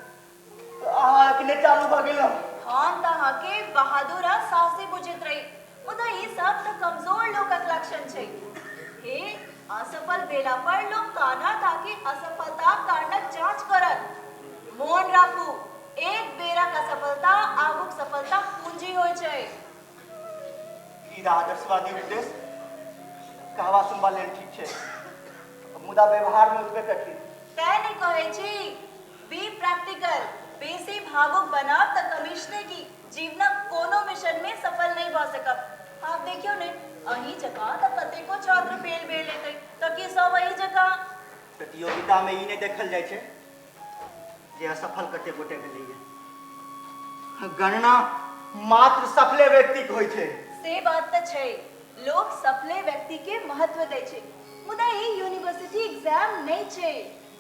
अहाँ अखने चालू भ गेलहुँ। हम तऽ अहाँके बहादुर आ साहसी बुझैत रही, मुदा ई सब तऽ कमजोर लोकक लक्षण छै। हे, असफल भेला पर लोग कानत आकि असफलताक कारणक जांच करत। मोन राखू, एक बेरक असफलता आगूक सफलता पूंजी होइ छै। ई आदर्शवादी उपदेश कहवा सुनबा लेल ठीक छै, मुदा व्यवहार में ओतबे कठिन। तैं नहीं कहै छी, बी प्रैक्टिकल। बेसी भावुक बनाब तऽ कमिश्ने की जीवनक कोनो मिशन में सफल नहीं भऽ सकब। आप देखियो ने, अही जगह तऽ कतेको छात्र फेल भेल हेतै, तऽ की सब अही जगह? प्रतियोगिता में ई नहीं देखल जाय छै जे असफल कते गोटे भेलैए। गणना मात्र सफले व्यक्ति के होइ छै। से बात तऽ छै, लोग सफले व्यक्ति के महत्व दै छै, मुदा ई यूनिवर्सिटी एग्जाम नहीं छै।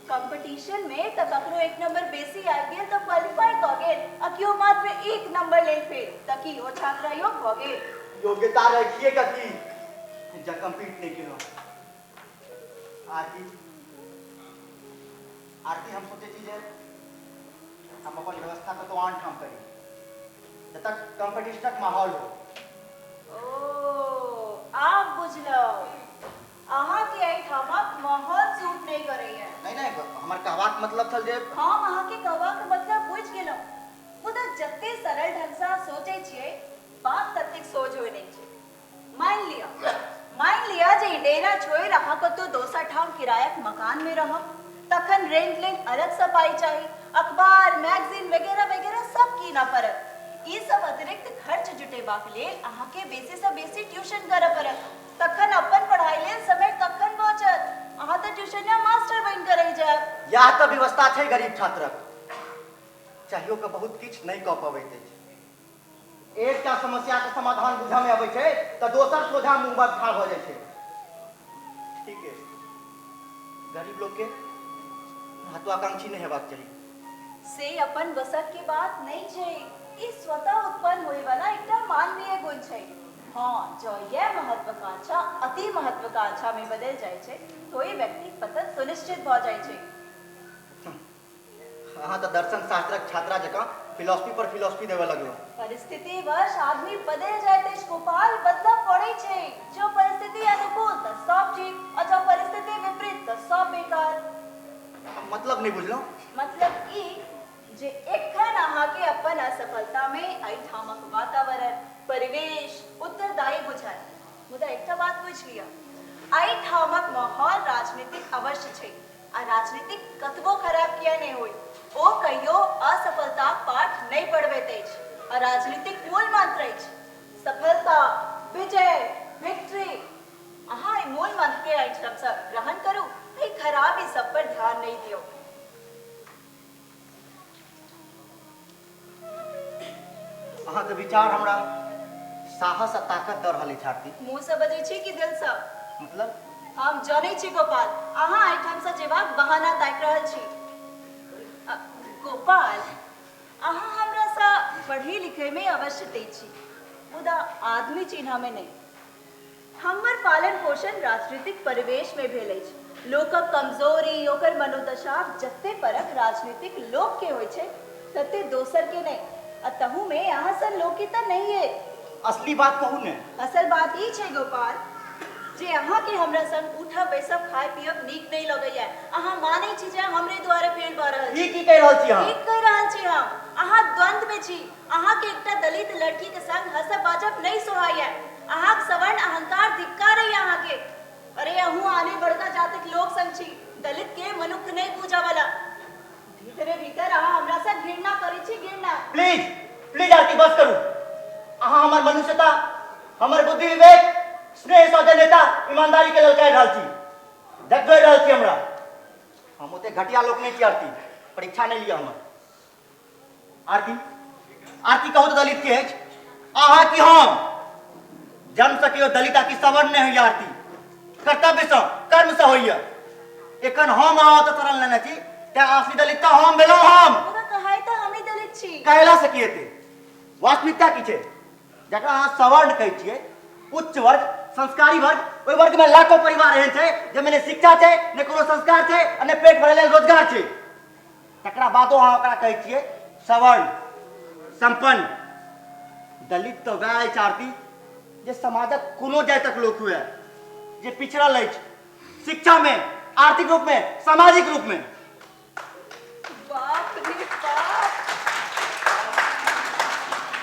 कंपटीशन में तऽ ककरो एक नंबर बेसी आबि गेल तऽ क्वालिफाई कऽ गेल, आ केओ मात्र एक नंबर लेल फेल, तऽ की ओ छात्र अयोग्य भऽ गेल? योग्यता रखिएगा कि जब कम्पीट नहीं केलहुँ। आरती हम सोचे छी जे हम अपन व्यवस्था कतौ आन ठाम करी, जब तक कंपटीशनक माहौल हो। ओ, आब बुझलहुँ। अहाँके एहिठामक माहौल सूट नहीं करैया। नहीं हमर कहबाक मतलब छल जे हम अहाँके कहबाक मतलब बुझि गेलहुँ, मुदा जते सरल ढंग से सोचै छियै, बात ततेक सोझ होइ नहीं छै। मान लिया जे ई डेरा छोड़ि अहाँ कतौ दोसर ठाम किरायाक मकान में रहब, तखन रेंट लेल अलग से पाई चाही, अखबार, मैगजीन वगैरह वगैरह सब कीना पड़त। ई सब अतिरिक्त खर्च जुटेबाक लेल अहाँके बेसी से बेसी ट्यूशन करऽ पड़त, तखन अपन पढ़ाई लेल समय कखन बचत? अहाँ तऽ ट्यूशन या मास्टर बनि कऽ रहि जायब। यह तो व्यवस्था छै गरीब छात्रक, चाहियो के बहुत किछु नहीं कऽ पबैत अछि। एकटा समस्या के समाधान बुझऽ में अबै छै तऽ दोसर सोझा मुंह पर ठाढ़ भऽ जाइ छै। ठीक है, गरीब लोग के महत्वाकांक्षी नहीं हेबाक चाही। से अपन वसक के बात नहीं छै, ई स्वतः उत्पन्न होए वाला एकटा मानवीय गुण छै। हाँ, जो यह महत्वाकांक्षा अति महत्वाकांक्षा में बदल जाय छै, तो ये व्यक्ति पतन सुनिश्चित भऽ जाय छै। अहाँ तो दर्शन शास्त्रक छात्रा जकाँ फिलोसफी पर फिलोसफी देवे लगलो। परिस्थिति वश आदमी बदल जाते गोपाल, बदला पड़े छे। जो परिस्थिति अनुकूल तो सब ठीक, और जो परिस्थिति विपरीत तो सब बेकार। मतलब नहीं बुझलो। मतलब ई जे एखन अहाँ के अपन असफलता में आई ठामक वातावरण, परिवेश उत्तरदायी बुझाय। मुदा एकटा बात पूछ लिया, आई ठामक माहौल राजनीतिक अवश्य छे, आ राजनीतिक कतबो खराब किया नहीं होई, ओ कहियो असफलता पाठ नहीं पढ़बैत अछि। आ राजनीतिक मूल मंत्र अछि सफलता, विजय, विक्ट्री। अहाँ ई मूल मंत्र के आइटम सब ग्रहण करू, ई खराबी सब पर ध्यान नहीं दियो। अहाँ के विचार हमरा साहस आ ताकत दऽ रहल अछि आरती। मुंह से बजै छी कि दिल से? मतलब हम जानै छी गोपाल, अहाँ आइटम से जेबाक बहाना ताकि रहल छी। गोपाल, अहाँ हमरा सा पढ़े लिखे में अवश्य तेज छी, मुदा आदमी चिन्ह में नहीं। हमर पालन पोषण राजनीतिक परिवेश में भेल अछि। लोकक कमजोरी, ओकर मनोदशा जत्ते परख राजनीतिक लोक के होय छै, तत्ते दोसर के नहीं। अतहु में अहाँ सन लोक की त नहीं है। असली बात कहू ने। असल बात ई छै गोपाल, जे अहाँ के हमरा संग उठब बैसब खाय पियब नीक नहीं लगैया। अहाँ मानै छी जे हमरे द्वारा फेल भ रहल छी। ई की कहि रहल छी अहाँ? ठीक कहि रहल छी हम। अहाँ द्वंद में छी। अहाँ के एकटा दलित लड़की के संग हंसब बाजब नहीं सोहाइया। अहाँ के सवर्ण अहंकार धिक्कार है अहाँ के। अरे अहूँ आने बड़का जातिक लोक संग छी, दलित के मनुख नहीं पूजा वाला। भीतरे भीतर अहाँ हमरा से घृणा करै छी, घृणा। प्लीज प्लीज आरती बस करू। अहाँ हमर मनुष्यता, हमर बुद्धि विवेक, स्नेह सौजन्यता, ईमानदारी के ललकारि रहल छी, देखबै रहल छी हमरा। हम ओते घटिया लोक नहीं छी आरती, परीक्षा नहीं लिया हमर। आरती आरती कहू तो दलित के अछि? अहाँ कि हम? जन्म से केओ दलित आकि सवर्ण नहीं होइया आरती, कर्तव्य से कर्म से होइया। एखन हम अहाँ तो शरण लेने छी, ते असली दलित तो हम भेलहुँ। हम पूरा कहाई त हमें दलित छी। कहला से की हेतै? वास्तविकता की छै? जकरा अहाँ सवर्ण कहै छियै, उच्च वर्ग, संस्कारी वर्ग, ओहि वर्ग में लाखों परिवार एहन छै जेमे ने शिक्षा छै, ने कोनो संस्कार छै, और ने पेट भरै लेल रोजगार छै। तकरा बादो अहाँ ओकरा कहै छियै सवर्ण, संपन्न। दलित तो वएह अछि आरती जे समाजक कोनो जातिक लोक हुए, जे पिछड़ल अछि शिक्षा में, आर्थिक रूप में, सामाजिक रूप में। बाप रे बाप,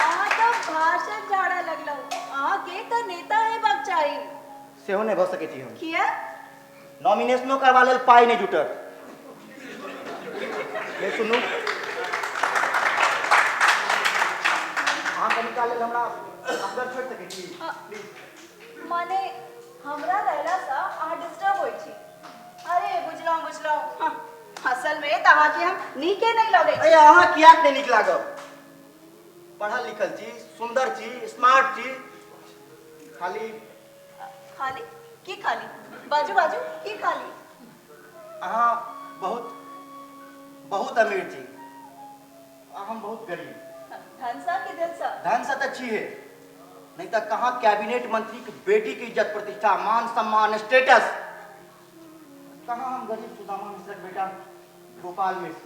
अहाँ तो भाषण झाड़ा लगलौ। अहाँ के तो नेता है बाक चाही। सेहो नहीं भ सकै छी हम। किया? नॉमिनेशनो करवा लेल पाई नहीं जुटत। ले सुनू, अहाँ के निकाले हमरा अगर छोड़ सकै छी प्लीज। माने हमरा रहला सा अहाँ डिस्टर्ब होई छी। अरे बुझलौ बुझलौ। असल में त अहाँ के हम नीके नहीं लगे छी। अरे अहाँ किया नहीं नीक लागब? पढ़ल लिखल छी, सुंदर छी, स्मार्ट छी, खाली खाली की खाली? बाजू बाजू की खाली? अहाँ बहुत बहुत अमीर छी, हम बहुत गरीब। धन सा कि दिल सा? धन से तो छिए, नहीं तो कहाँ कैबिनेट मंत्री की बेटी की इज्जत प्रतिष्ठा, मान सम्मान, स्टेटस। कहाँ हम गरीब सुदामा मिश्र का बेटा गोपाल मिश्र,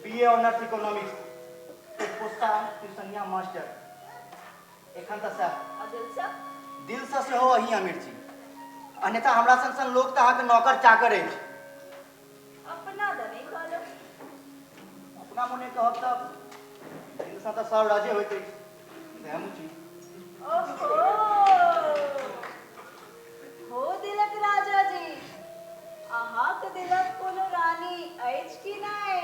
बीए ऑनर्स इकोनॉमिक्स, पोस्टा ट्यूशनिया मास्टर। एखन तो सर दिल सा? दिल से हो वही अमीर छी। अन्यथा हमरा सन लोग तो अहाँके नौकर चाकर अछि। अपना द नहीं कहलो। अपना मोने कहब तब दिल से तो सब राजे होइत अछि। हम छी ओहो, हो दिलक राजा जी। अहाँक दिलक कोनो रानी अछि कि नहीं?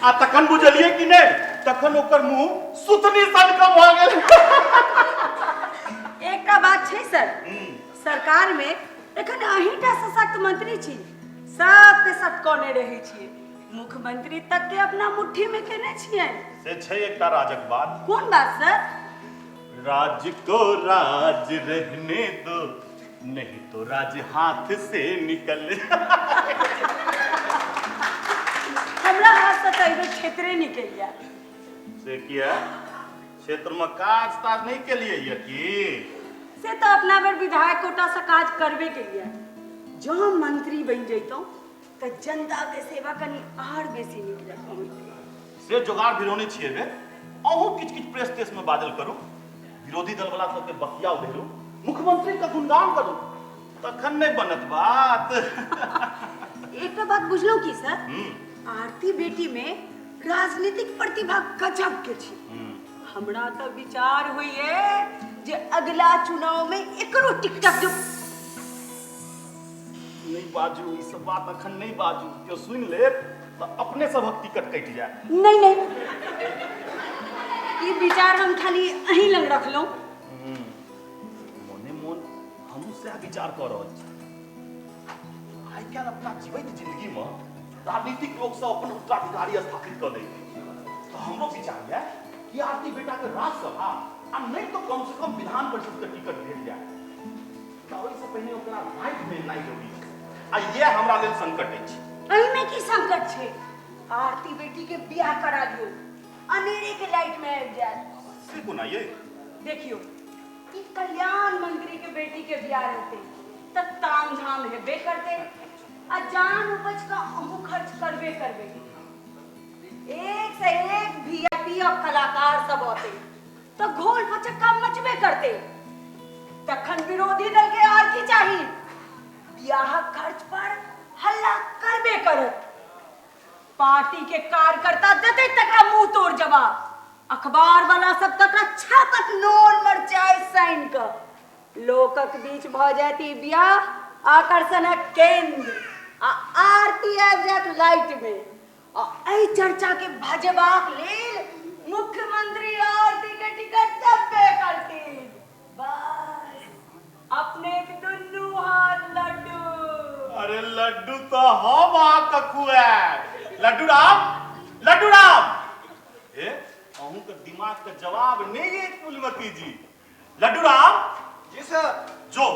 आ तखन बुझलिए कि नहीं? तखन ओकर मुंह सुतनी सन कम भ गेल। एकटा बात छै सर, सरकार में एखन अहींटा सशक्त मंत्री छी, सबके सटकने रहे छियै। मुख्यमंत्री तक के अपना मुट्ठी में केने छियै। से छै एकटा राजक बात। कोन बात सर? राज्य को राज रहने दो, नहीं तो राज हाथ से निकल। हमरा हाथ से कहियो क्षेत्रे निकल गया से किया क्षेत्र में काज ताज नहीं के लिए ये की से तो अपना बेर विधायक कोटा से काज करबे के लिए जहाँ मंत्री बन जैतो तो जनता के सेवा कनी आर बेसी नीक जकाँ होइते से जोगाड़ भिरोने छिए बे अहू किछ किछ प्रेस तेस में बादल करू विरोधी दल वाला सबके बकिया उधेरू मुख्यमंत्री का गुणगान करू तखन नहीं बनत बात। एक तो बात बुझलो की सर आरती बेटी में राजनीतिक प्रतिभा गजब के छी हमरा तो विचार हुई है जे अगला चुनाव में एकरो टिकटक जो नहीं बाजू ई सब बात अखन नहीं बाजू क्यों सुन ले तो अपने सबक टिकट कट जाए। नहीं नहीं ये विचार हम खाली अही लंग रख लो मोने मोन हम से विचार कर रहल छी आई क्या अपना जीवित जिंदगी में राजनीतिक लोग सब अपन उत्तराधिकारी स्थापित कर दे तो हमरो विचार है कि आरती बेटा के राज्यसभा आ नहीं तो कम से कम विधान परिषद के टिकट भेट जाए तो ओइ से पहले ओकरा राइट में नहीं जरूरी आ ये हमरा लेल संकट अछि। अही में की संकट छे आरती बेटी के बियाह करा लियो अनेरे के लाइट में आबि जाए से कोना ये देखियो ई कल्याण मंत्री के बेटी के बियाह रहते तब ताम झाम हेबे करते आ जान उपज का अहू खर्च करबे करबे एक से एक वीआईपी और कलाकार सब होते तो घोल फचक्का मचबे करते तखन विरोधी दल के आर की चाहिए ब्याह खर्च पर हल्ला करबे करत पार्टी के कार्यकर्ता देते तकरा मुंह तोड़ जवाब अखबार वाला सब तकरा छापत नोन मरचाई साइन क लोकक बीच भ जाती ब्याह आकर्षणक केंद्र आ आरती आबि जात लाइट में आ एहि चर्चा के भजबाक लेल मुख्यमंत्री आरती के टिकट देबे करती बस अपने के दुन्नू हाथ लड्डू। अरे लड्डू तो हम आपका खुआ लड्डू राम ए अहू के दिमाग का जवाब नहीं है फूलमती जी। लड्डू राम जी सर। जो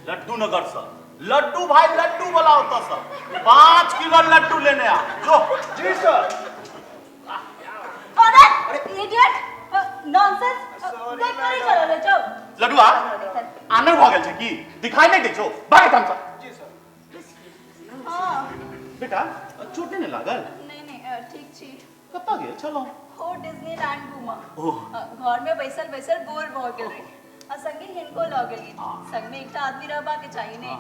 लड्डू नगर से लड्डू भाई लड्डू वाला होता सब 5 किलो लड्डू लेने आ जो। जी सर। अरे इडियट नॉनसेंस देख कर ही चला ले चल लड्डू आने भ गेल छै की दिखाई नहीं दै छौ भागे ठाम से। जी सर। हाँ बेटा चोट नहीं लागल नहीं ठीक छी कत्ता गेल छलो हो डिज्नीलैंड घुमा ओह। घर में बैसल बैसल बोर भ गेल आ संगे हिनको ल गेली संग में एकटा आदमी रहबा के चाहिए ने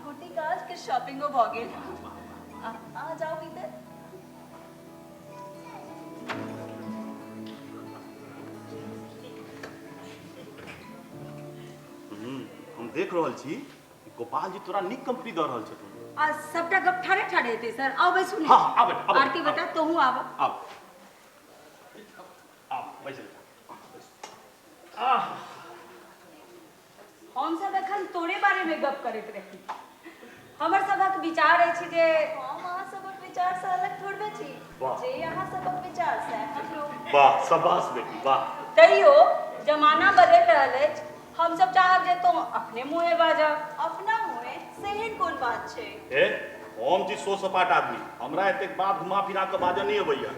गुटी काज के शॉपिंगो भ गेल आ जाओ भीतर। हम देख रहल छी कि गोपाल जी तोरा निक कंपनी द रहल छथुन। आ सबटा गप ठाड़े ठाड़े हेते सर आओ बैसू ने। हाँ आब आरती बेटा तोहू आब आब बैसल हम सब एखन तोरे बारे में गप करैत रही हमर सबक विचार अछि जे हम अहाँ सबक विचार से अलग थोड़बे छी वाह। जे अहाँ सबक विचार से हम लोग वाह शाबाश बेटी वाह। तैयो जमाना बदल रहल अछि हम सब चाहब जे तुम अपने मुँहे बाजब अपना मुँहे सेहन कोन बात छै ए हम जी सो सपाट आदमी हमरा एतेक बात घुमा फिरा के बाजऽ नहीं अबैया।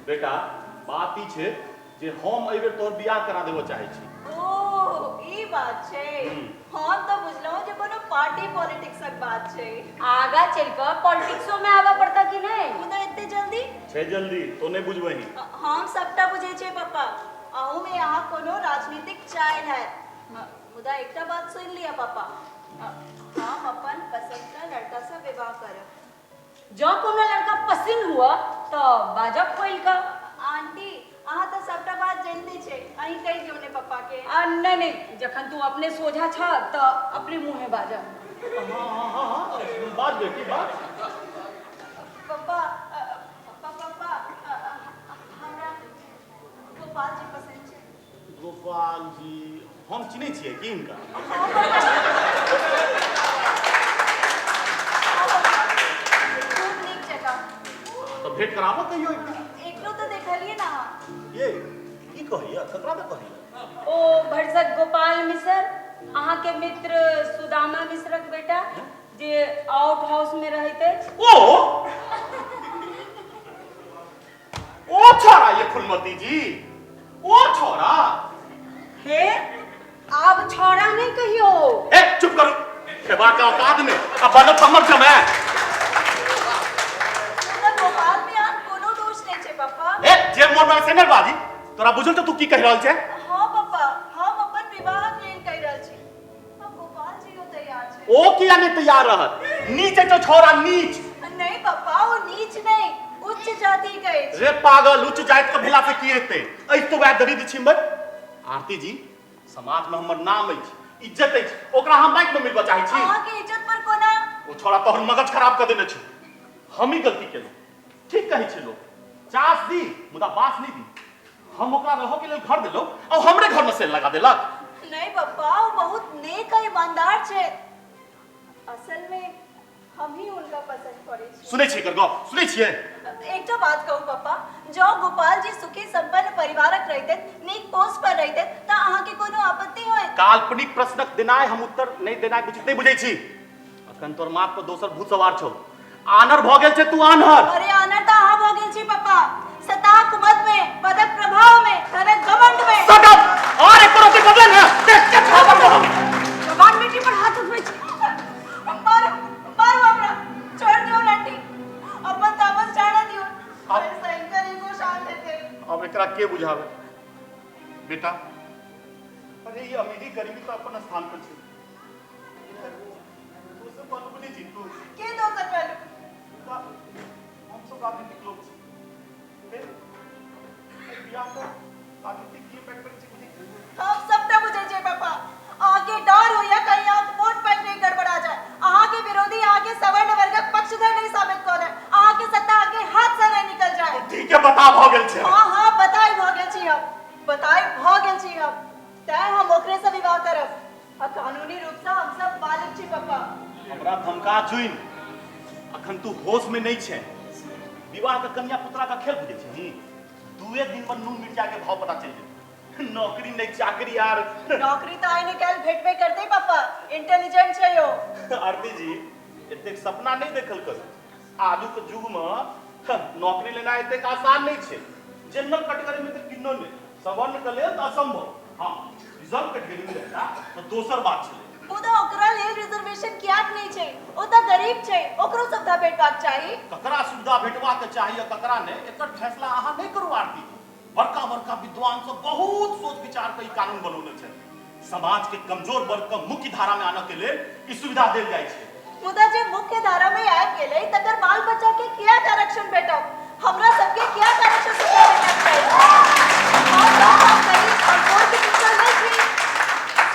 बेटा बात ई छै जे हम एहि बेर तोहर बियाह करा देबो चाहै छी। ओ ई बात छै हम तो बुझलहुँ जे कोनो पार्टी पॉलिटिक्सक बात छै आगा चल कर पॉलिटिक्सो में आवा पड़ता कि नहीं मुदा एते जल्दी छै जल्दी तो नहीं बुझबही। हम सबटा बुझे छै पापा अहू में अहाँ कोनो राजनीतिक चाइल है मुदा एकटा बात सुन लिया पापा हम अपन पसंद का लड़का से विवाह करब। जो कोनो लड़का पसंद हुआ तो बाजब खोल कर आंटी अहाँ तो सबटा बात जानते छै अहीं कहि दियौ ने पापा के। नहीं नहीं जखन तू अपने सोझा छ तो अपने मुँहे बाजब। हाँ बात बेटी बात। पापा पापा हमरा गोपाल जी पसंद छै। गोपाल जी हम चिन्है छियै कि हिनका खूब नीक जगह तो भेंट कराबो कहियो एकरो तो देखलिए ना ये की कहिया ककरा तो कहिया ओ भरसक गोपाल मिसर अहाँ के मित्र सुदामा मिश्रक बेटा जे आउट हाउस में रहते। ओ छोरा ये फुलमती जी, ओ छोरा। हे आप छोरा नहीं कहियो। ए चुप करो, खेबा का औकात में अब बनत समझ जमे। पूरा गोपाल में आप कोनो दोष नहीं छे पापा। ए जे मोर में सेनर बाजी तोरा बुझल त तू की कह रहल छे? हां पापा, हम अपन विवाह लेल कह रहल छी। अब गोपाल जी हो तैयार छे। ओ किया नहीं तैयार रहत? नीच है तो छोरा नीच। नहीं पापा, वो नीच नहीं, उच्च जाति के। रे पागल, उच्च जाति के भेला से की हेते? ऐ तो वह दरिद्र छिमर। आरती जी, समाज में हमर नाम अछि, इज्जत अछि, ओकरा हम बाइक में मिलबा चाहै छी। अहाँ के इज्जत पर कोना? ओ छोरा तोहर मगज खराब कर देने छी। हम ही गलती केलौ। ठीक कहै छी लोग। चास दी, मुदा बास नहीं दी। हम ओकरा रहो के लेल घर देलौ और हमरे घर में सेल लगा देलक। नहीं पापा, वो बहुत नेक और ईमानदार छे। असल में हम ही उनका पसंद पड़े छी। सुनै छी कर गप, सुनै छियै? एक तो बात कहूँ पापा, जो गोपाल जी सुखी संपन्न परिवारक रहते, नीक पोस्ट पर रहते, ता अहाँ के कोनो आपत्ति होय? काल्पनिक प्रश्नक देनाय हम उत्तर नहीं देनाय उचित नहीं बुझै छी। अखन तोर माथ पर दोसर भूत सवार छौ। आनर भ गेल छे तू आनर। अरे आनर ता अहाँ भ गेल छी पापा। सता कुमत में, पदक प्रभाव में, धनक घमंड में। सटअप और एक करो के बदले ना देख के छापर दो। जवान बेटी पर हाथ उठबै छी। मारो मारो हमरा, छोड़ दियो आंटी। अपन तामस जाना दियो। अरे सैंकर को शान देते। अब एकरा के बुझावे? बेटा, अरे ये अमीरी गरीबी तो अपन स्थान पर छे। तू सब बात बुझी छी तू। के दोसर पहलू? हम सब राजनीतिक लोग छी। बियाह का राजनीतिक की इम्पैक्ट पर छी बुझी। हम सबटा बुझै छै पापा। आगे डर हो या कहीं आप वोट बैंक नहीं गड़बड़ा जाए। आहा के विरोधी आगे सवर्ण वर्गक पक्षधर नहीं साबित करे। आहा के सत्ता आगे हाथ से नहीं निकल जाए। ठीक है, बता भ गेल छे। हां बताई भ गेल छी हम। बताई भ गेल छी हम। तै हम ओकरे से विवाह करब। आ कानूनी रूप से हम सब बालिग छी पापा। हमरा धमका चुइन। अखन तू होश में नहीं छे। विवाह का कन्या पुत्रा का खेल बुझे छी। दुए दिन में नून मिर्चा के भाव पता चल जाए। नौकरी नहीं चाकरी यार। नौकरी तो आई निकल भेट पे करते पापा। इंटेलिजेंट छै यो। आरती जी, एते सपना नहीं देखल कर। आजू के युग में नौकरी लेना एते आसान नहीं छे। जनरल कैटेगरी में तो किन्नो नहीं, सवर्ण के लेल असंभव। हां, रिजर्व कैटेगरी में रहता तो दोसर बात छे। ओदा ओकरा लेल रिजर्वेशन कियाक नहीं छै? ओ त गरीब छै, ओकरो सुविधा भेटबाक चाही। ककरा सुविधा भेटवा के चाहिए ककरा नहीं, एकर फैसला अहाँ नहीं करू आरती। बड़का बड़का विद्वान सब बहुत सोच विचार के कानून बनौने छै। समाज के कमजोर वर्ग के मुख्य धारा में आने के लिए ई सुविधा देल जाय छै। मुदा जे मुख्य धारा में आबि गेलै तकर बाल बच्चा के कियाक आरक्षण भेटब? हमरा सबके कियाक आरक्षण भेटबाक चाही? हम सब गरीब और कोई के पिछड़ नहीं छी।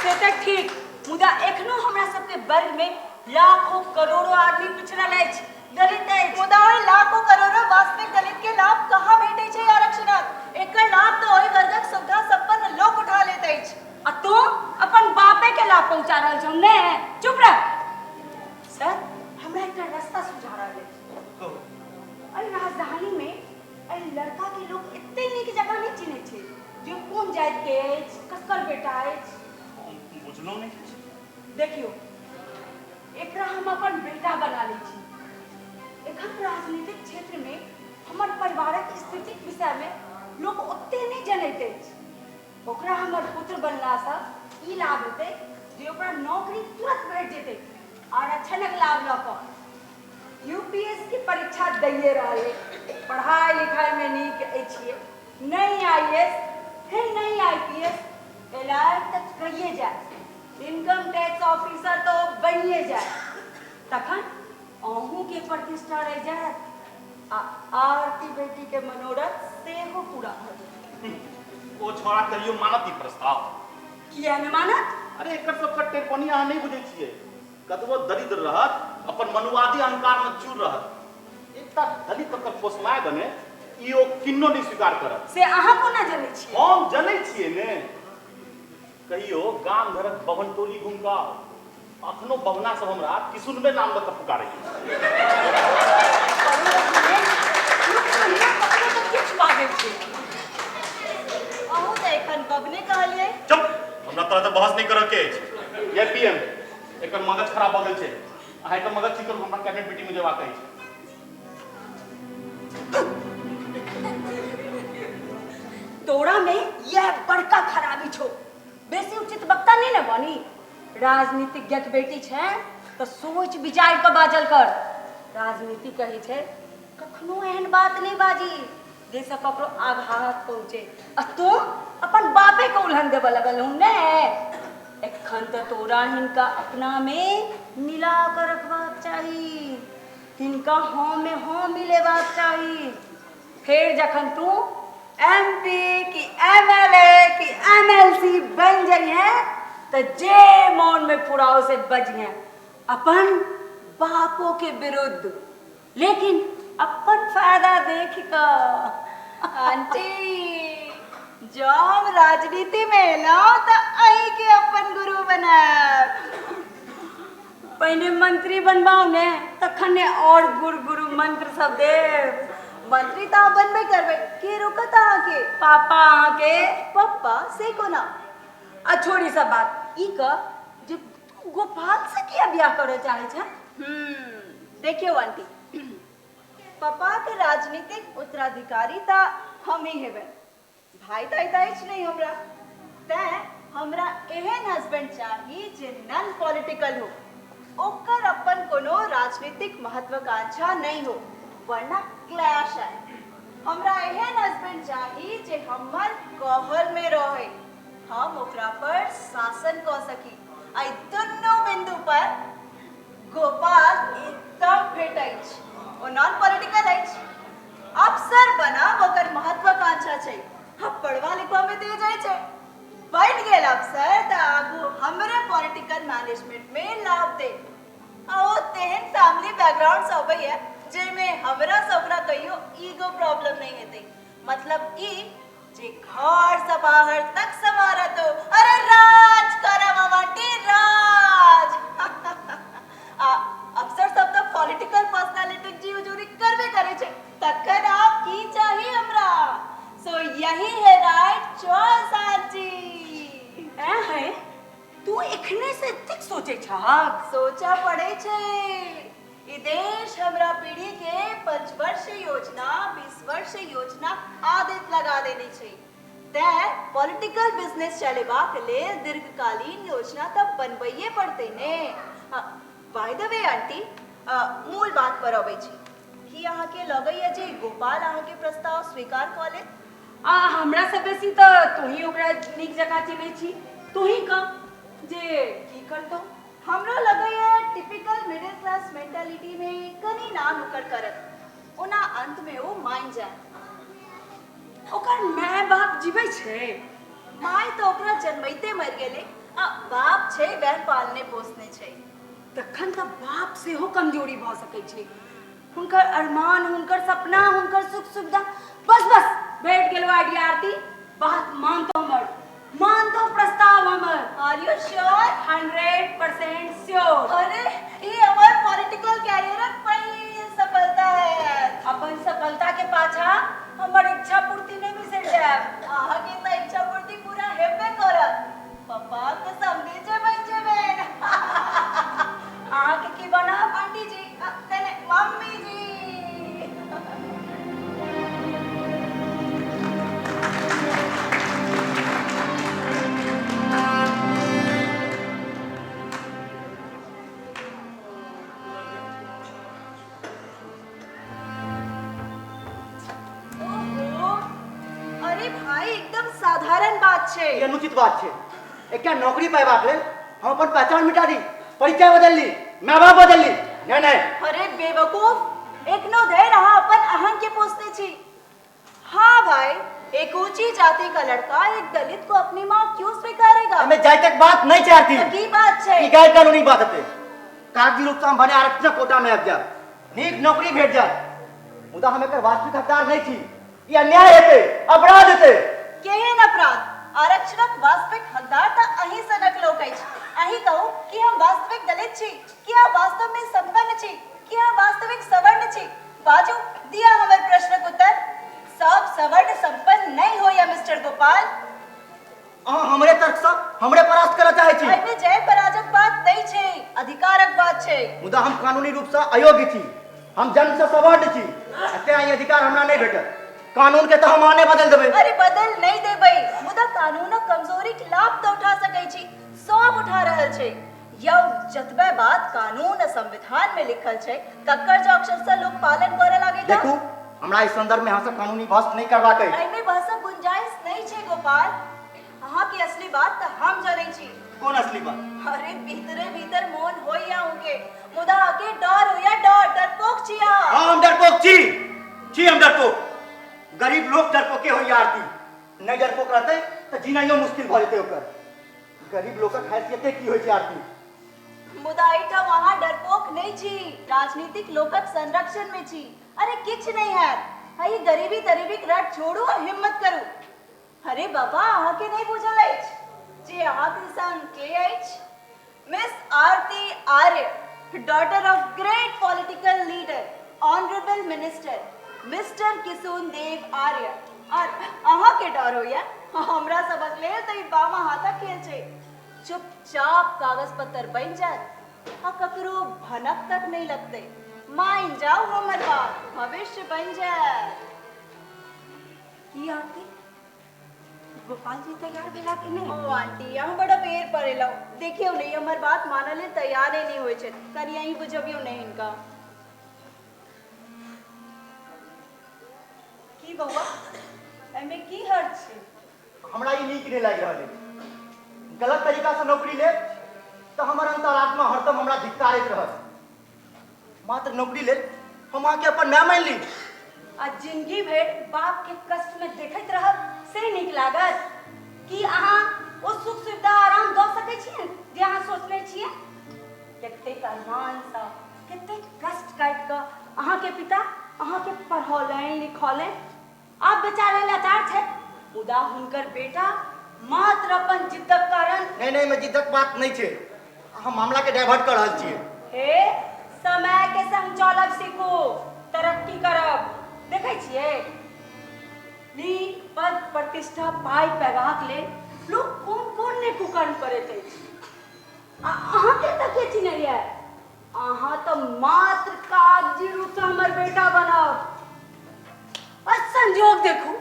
से तक ठीक, मुदा एखनो हमरा सबके वर्ग में लाखों करोड़ों आदमी पिछड़ल अछि, दलित अछि। मुदा ओहि लाखों करोड़ों वास्तविक दलित के लाभ कहाँ भेटै छै आरक्षणक? एकर लाभ तो ओहि वर्गक सुविधा संपन्न लोक उठा लैत अछि। आ तू अपन बापे के लाभ पहुंचा रहल छौ ने? चुप रह। सर, हमरा एकटा रास्ता सुझा रहल अछि। अरे राजधानी में अरे लड़का के लोग एते नीक जगह नहीं चिन्है छै जे कोन जाति के अछि, ककर बेटा अछि। बुझलो नहीं। देखियो, एकरा हम अपन बेटा बना लै छी। एखन राजनीतिक क्षेत्र में हमर परिवारक स्थितिक विषय में लोग ओते नहीं जनैत अछि। ओकरा हमर पुत्र बनला सँ ई लाभ हेतै जे ओकरा नौकरी तुरंत भेट जेतै आरक्षणक लाभ लऽ कऽ। यूपीएससी की परीक्षा दैये रहलै, पढ़ाई लिखाई में नीक अछि, नहीं आईएएस है नहीं आईपीएस, एलायक तक कहिए जाए, इनकम टैक्स ऑफिसर तो बनिए जाए, तखन अहूँ के प्रतिष्ठा रह जाए आ आरती बेटी के मनोरथ सेहो पूरा भ जाए। ओ छोरा कहियो मानत ई प्रस्ताव? किया न मानत? अरे एकर सब का टेरपनी अहाँ नहीं बुझे छिए। कतबो दरिद्र रहत, अपन मनुवादी अहंकार में चूर रहत। एकटा दलित अगर पोसमाय बने, ई ओ किन्नो नहीं स्वीकार करत। से अहाँ कोना जनै छियै? हम जनै छिए ने। कहियो गाम घरक बभन टोली घूम का अखनो बभना सब हमरा किसुनबे नाम लऽ कऽ पुकारै छै। किछु बाजै छै। अहूँ तऽ एखन बबने कहलियै। चुप, हमरा तरह से बहस नहीं करऽ के अछि। ये पीएम एक मगज खराब हो गई छे आ एकर मगज ठीक करू हमरा कैबिनेट मीटिंग में देवा कही तोरा में यह बड़का खराबी छो बेसी उचित वक्ता नहीं न बनी राजनीतिज्ञ के बेटी छे तो सोच विचार के बाजल कर राजनीति कही छे कखनो एहन बात नहीं बाजी जैसे ककरो आघात पहुंचे आ तू अपन बापे को उल्हन देव लगल हूं ने एखन तो तोरा हिनका अपना में मिला कर रखबाक चाहिए हिनका हाँ में हाँ मिलेबाक चाहिए फिर जखन तू एमपी की एमएलए की एमएलसी बन जाई है तो जे मौन में फुराव से बजिए अपन बापों के विरुद्ध लेकिन अपन फायदा देख का आंटी जो हम राजनीति में लो तो आई के अपन गुरु बना पहले मंत्री बनवाओ ने तखन ने और गुरु मंत्र सब देव मंत्री तो बनबे करबे के रोकता आके पापा के पप्पा से को ना आ छोड़ी सब बात ई का जे गोपाल से किया ब्याह करे चाहे छे देखियो आंटी पापा के राजनीतिक उत्तराधिकारी ता हम ही हेबे भाई ताई ताईच नहीं हमरा ते हमरा एहन हस्बैंड चाहिए जे नॉन पॉलिटिकल हो ओकर अपन कोनो राजनीतिक महत्वाकांक्षा नहीं हो वरना क्लैश है हमरा एहन हस्बैंड चाहिए जे हमर कहल में रहे हम ओकरा पर शासन क सकी आई दोनों बिंदु पर गोपाल एकदम फिट अछि ओ नॉन पॉलिटिकल अछि अफसर बना ओकर महत्वाकांक्षा छै हम पढ़वा लिखवा में दे जाय छै बन गेल अफसर त आगू हमरे पॉलिटिकल मैनेजमेंट में लाभ दे ओ तेहन फैमिली बैकग्राउंड से होबै है जे में हमरा सबरा कहियो ईगो प्रॉब्लम नहीं हेते मतलब ई जे घर से बाहर तक समारत हो अरे राज करम अमाटी राज अफसर सब तो पॉलिटिकल पर्सनालिटी जी हुजूरी करबे करे छे तखन आप की चाहिए हमरा सो यही है राइट चॉइस आजी है तू एखने से ठीक सोचे छाक सोचा पड़े छे ई देश हमरा पीढ़ी के 5 वर्ष योजना 20 वर्ष योजना आदत लगा देनी छै ते पॉलिटिकल बिजनेस चलेबाक लेल दीर्घकालीन योजना तब बनबैये पड़ते ने बाय द वे आंटी मूल बात पर अबै छी कि अहाँ के लगैया जे गोपाल अहाँ के प्रस्ताव स्वीकार क ले हमरा से बेसी तो तू ही ओकरा नीक जगह चिन्है छी तू ही का जे की करतो हमरा लगैया टिपिकल मिडिल क्लास मेंटालिटी में कनी ना नुकर करत ओना अंत में वो मान जाए ओकर माय बाप जीवे छे माय तो ओकरा जन्मैते मर गेले आ बाप छे बहन पालने पोसने छे तखन त बाप से हो कमजोरी भ सकै छे हुनकर अरमान हुनकर सपना हुनकर सुख सुविधा बस बस बैठ गेलो आइडिया आरती बात मान तो प्रस्ताव हमर आर यू श्योर 100% श्योर अरे ये हमार पॉलिटिकल कैरियर पहिल सफलता है अपन सफलता के पाछा हमर इच्छा पूर्ति नहीं मिल जाए आहा के त इच्छा पूर्ति पूरा हेबे करत पापा के समझे जे बन जेबे आहा के की बना आंटी जी तने मम्मी जी अरे भाई एकदम साधारण बात छे ये अनुचित बात छे एकटा नौकरी पाइबाक लेल हम अपन पहचान मिटा दी परिचय बदल ली माँ बाप बदल ली नहीं अरे बेवकूफ एक नो धैर्य रहा अपन अहंग के पोसने छी हाँ भाई एक ऊंची जाति का लड़का एक दलित को अपनी माँ क्यों स्वीकारेगा मैं जाय तक बात नहीं चाहती तो की बात छे ई गैर कानूनी बात है कागजी रूप से हम बने आरक्षण कोटा में अब जा नीक नौकरी भेट जा मुदा हम एकर वास्तविक हकदार नहीं छी ये अन्याय हेते अपराध हेते केहन अपराध आरक्षणक वास्तविक हकदार त अही सनक लोक अछि अही कहू कि हम वास्तविक दलित छी कि हम वास्तव में संपन्न छी कि हम वास्तविक सवर्ण छी बाजू दिया हमर प्रश्नक उत्तर सब सवर्ण संपन्न नहीं होया मिस्टर गोपाल हमरे तर्क से हमरे परास्त करना चाहे छी में जय पराजय सही छे, अधिकारक बात छे। मुदा हम कानूनी रूप से अयोग्य छी, हम जन्म से सवर्ण छी, एते ई अधिकार हमरा नहीं भेटत। कानून के तो हम आने बदल देबै। अरे बदल नहीं देबै, मुदा कानूनक कमजोरी के लाभ तो उठा सकै छी, सब उठा रहल छे। यौ जतबे बात कानून आ संविधान में लिखल छे, तकर जो अक्षर से लोग पालन करे लागे ता देखू हमरा इस संदर्भ में यहाँ से कानूनी बहस नहीं करवा के। एमे बहसक गुंजाइश नहीं छे गोपाल। अहाँ की असली बात तो हम जानै छी। कौन असली बात? अरे भीतरे भीतर मौन होइया होंगे, मुदा आगे डर होइया डर, डरपोक छी अहाँ। हाँ हम डरपोक छी हम डरपोक। गरीब लोग डरपोके होइया आरती, नहीं डरपोक रहते तो जीनाइयो मुश्किल भ जेतै ओकर। गरीब लोगक हैसियते की होय छै आरती? मुदा एठा वहाँ डरपोक नहीं छी, राजनीतिक लोकक संरक्षण में छी। अरे किछ नहीं है, हई गरीबी तरीबी रट छोड़ू और हिम्मत करू। अरे बाबा अहाँ के नहीं बुझल अछि जे अहाँ के संग के अछि? Miss Aarti Arya, daughter of great political leader, honourable minister mister Kishore Dev Arya. और अहाँ के डर होइया? हमरा सबक लेल त ई बामा हाथा खेल छै। चुपचाप कागज पत्तर बन जाए आ ककरो भनक तक नहीं लगते। मान जाओ हमर बात, भविष्य बन जाए। की आरती गोपाल जी तैयार भेला कि नहीं? ओ आंटी हम बड़ा बेर पड़ेला, देखियो नहीं हमर बात मानले तैयार नहीं होय छै। कनी यही बुझबियो नहीं इनका। की बउआ एमे की हर्ज छै? हमरा ई नीक नहीं लाग रहल है। गलत तरीका से नौकरी ले तो हमर अंतरात्मा हरदम हमरा धिक्कारैत रहत। मात्र नौकरी ले हम आके अपन माय मान ली। आ जिंदगी भर बाप के कष्ट में देखैत रहब से नीक लागत कि अहाँ ओ सुख सुविधा आराम दऽ सकै छियै जे अहाँ सोचने छियै? कतेक अरमान सा, कतेक कष्ट काटि कऽ अहाँ के पिता अहाँ के पढ़ौलनि लिखौलनि। आप बेचारे लाचार छै, मुदा हुनकर बेटा मात्र अपन जिद्दक कारण। नहीं मैं जिद्दक बात नहीं छे, हम मामला के डाइवर्ट कर रहल छियै। हे समय के संग चलब सीखू, तरक्की करब। देखै छियै नीक पद प्रतिष्ठा पाई पैगाक लेल लोग कोन ने कुकर्म करैत अछि। अहाँ के तके छी नहीं है, अहाँ तो मात्र कागजी रूप से हमर बेटा बनब। और संजोग देखू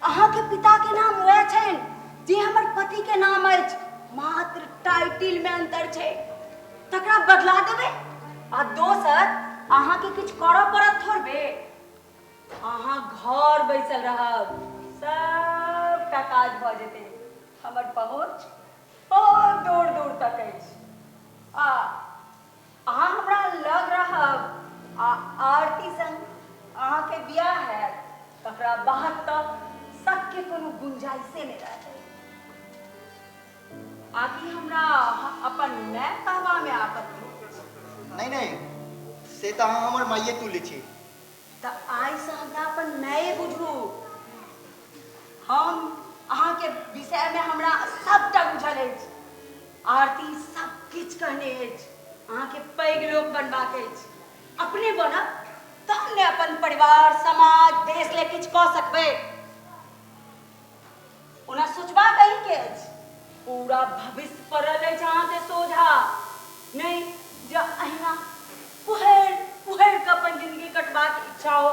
अहाँ के पिता के नाम वह छनि जे हमर पति के नाम अछि, मात्र टाइटिल में अंतर छै, तकरा बदला देबै। आ दोसर अहाँ के किछ करऽ पड़त थोड़बे, अहाँ घर बैसल रहब, सबटा काज भऽ जेतै। हमर पहुँच बहुत दूर दूर तक अछि। अहाँ हमरा लग रहब आ आरती संग अहाँ के बियाह हैत, तकरा बाद तक शक के कोनो गुंजाइशे नहीं रहतै। आकि हमरा अपन माय कहबा में आपत्ति? नहीं से तो अहाँ हमर माइये तुल्य छी। तऽ आइ से हमरा अपन माये बुझू। हम अहाँ के विषय में हमरा सबटा बुझल अछि। आरती सब किछ कहने अछि, अहाँ के पैघ लोक बनबाक अछि। अपने बनब तहन ने अपन परिवार समाज देश ले किछ कऽ सकबै। ओना सोचबा कहीं के अछि, पूरा भविष्य पड़ल अछि अहाँ के सोझा। नहीं जे अहिना पुहैर के अपन जिंदगी कटबाक इच्छा हो,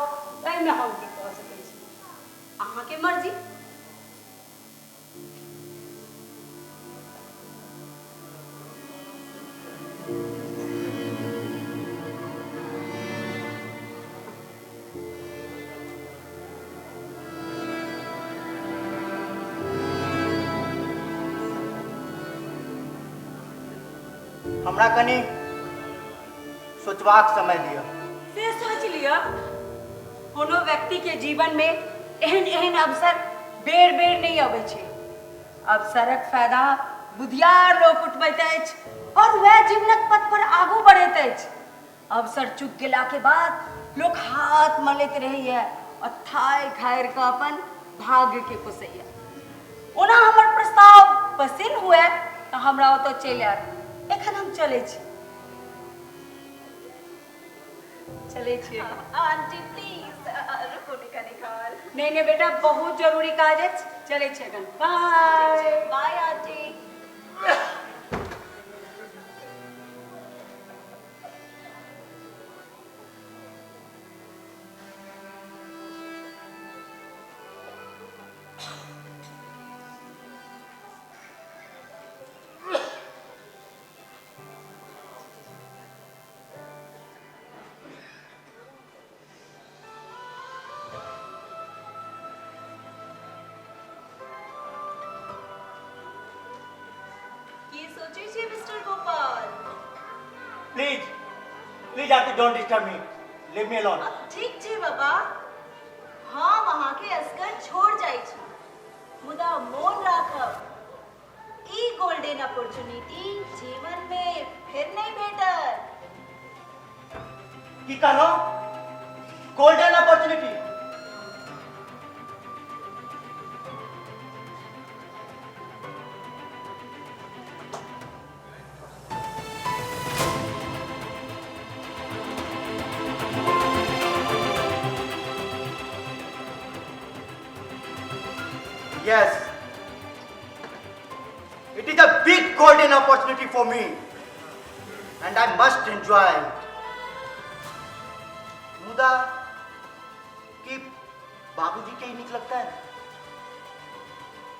एहिमे हम की कऽ सकै छी? अहाँ के मर्जी। हमरा कनी सोचबाक समय दिया। से सोच लिया, कोनो व्यक्ति के जीवन में एहन अवसर बेर बेर नहीं अबै छै। अवसरक फायदा बुधियार लोक उठबैत अछि और वह जीवनक पथ पर आगू बढ़ैत अछि। अवसर चुक गेला के बाद लोक हाथ मलैत रहैया और थाय खायर के अपन भाग्य के कोसैया। ओना हमर प्रस्ताव पसिन हुए तो हमरा ओतऽ चलि आयब। एखन हम चलै छी। चले छिए। आंटी प्लीज रुको निकाल। नहीं बेटा बहुत जरूरी काज है, चले छिए। Bye bye aunty. सोचे छे mister Gopal? Please please aunty don't disturb me, leave me alone. ठीक छे बाबा, हाँ वहाँ के अस्कर छोड़ जाए छे, मुदा मोन राखब ई गोल्डन अपॉर्चुनिटी जीवन में फिर नहीं भेटत। की कहलो? Golden opportunity? Yes, it is a big golden opportunity for me and I must enjoy it. मुदा कि बाबूजी के ही निक लगता है,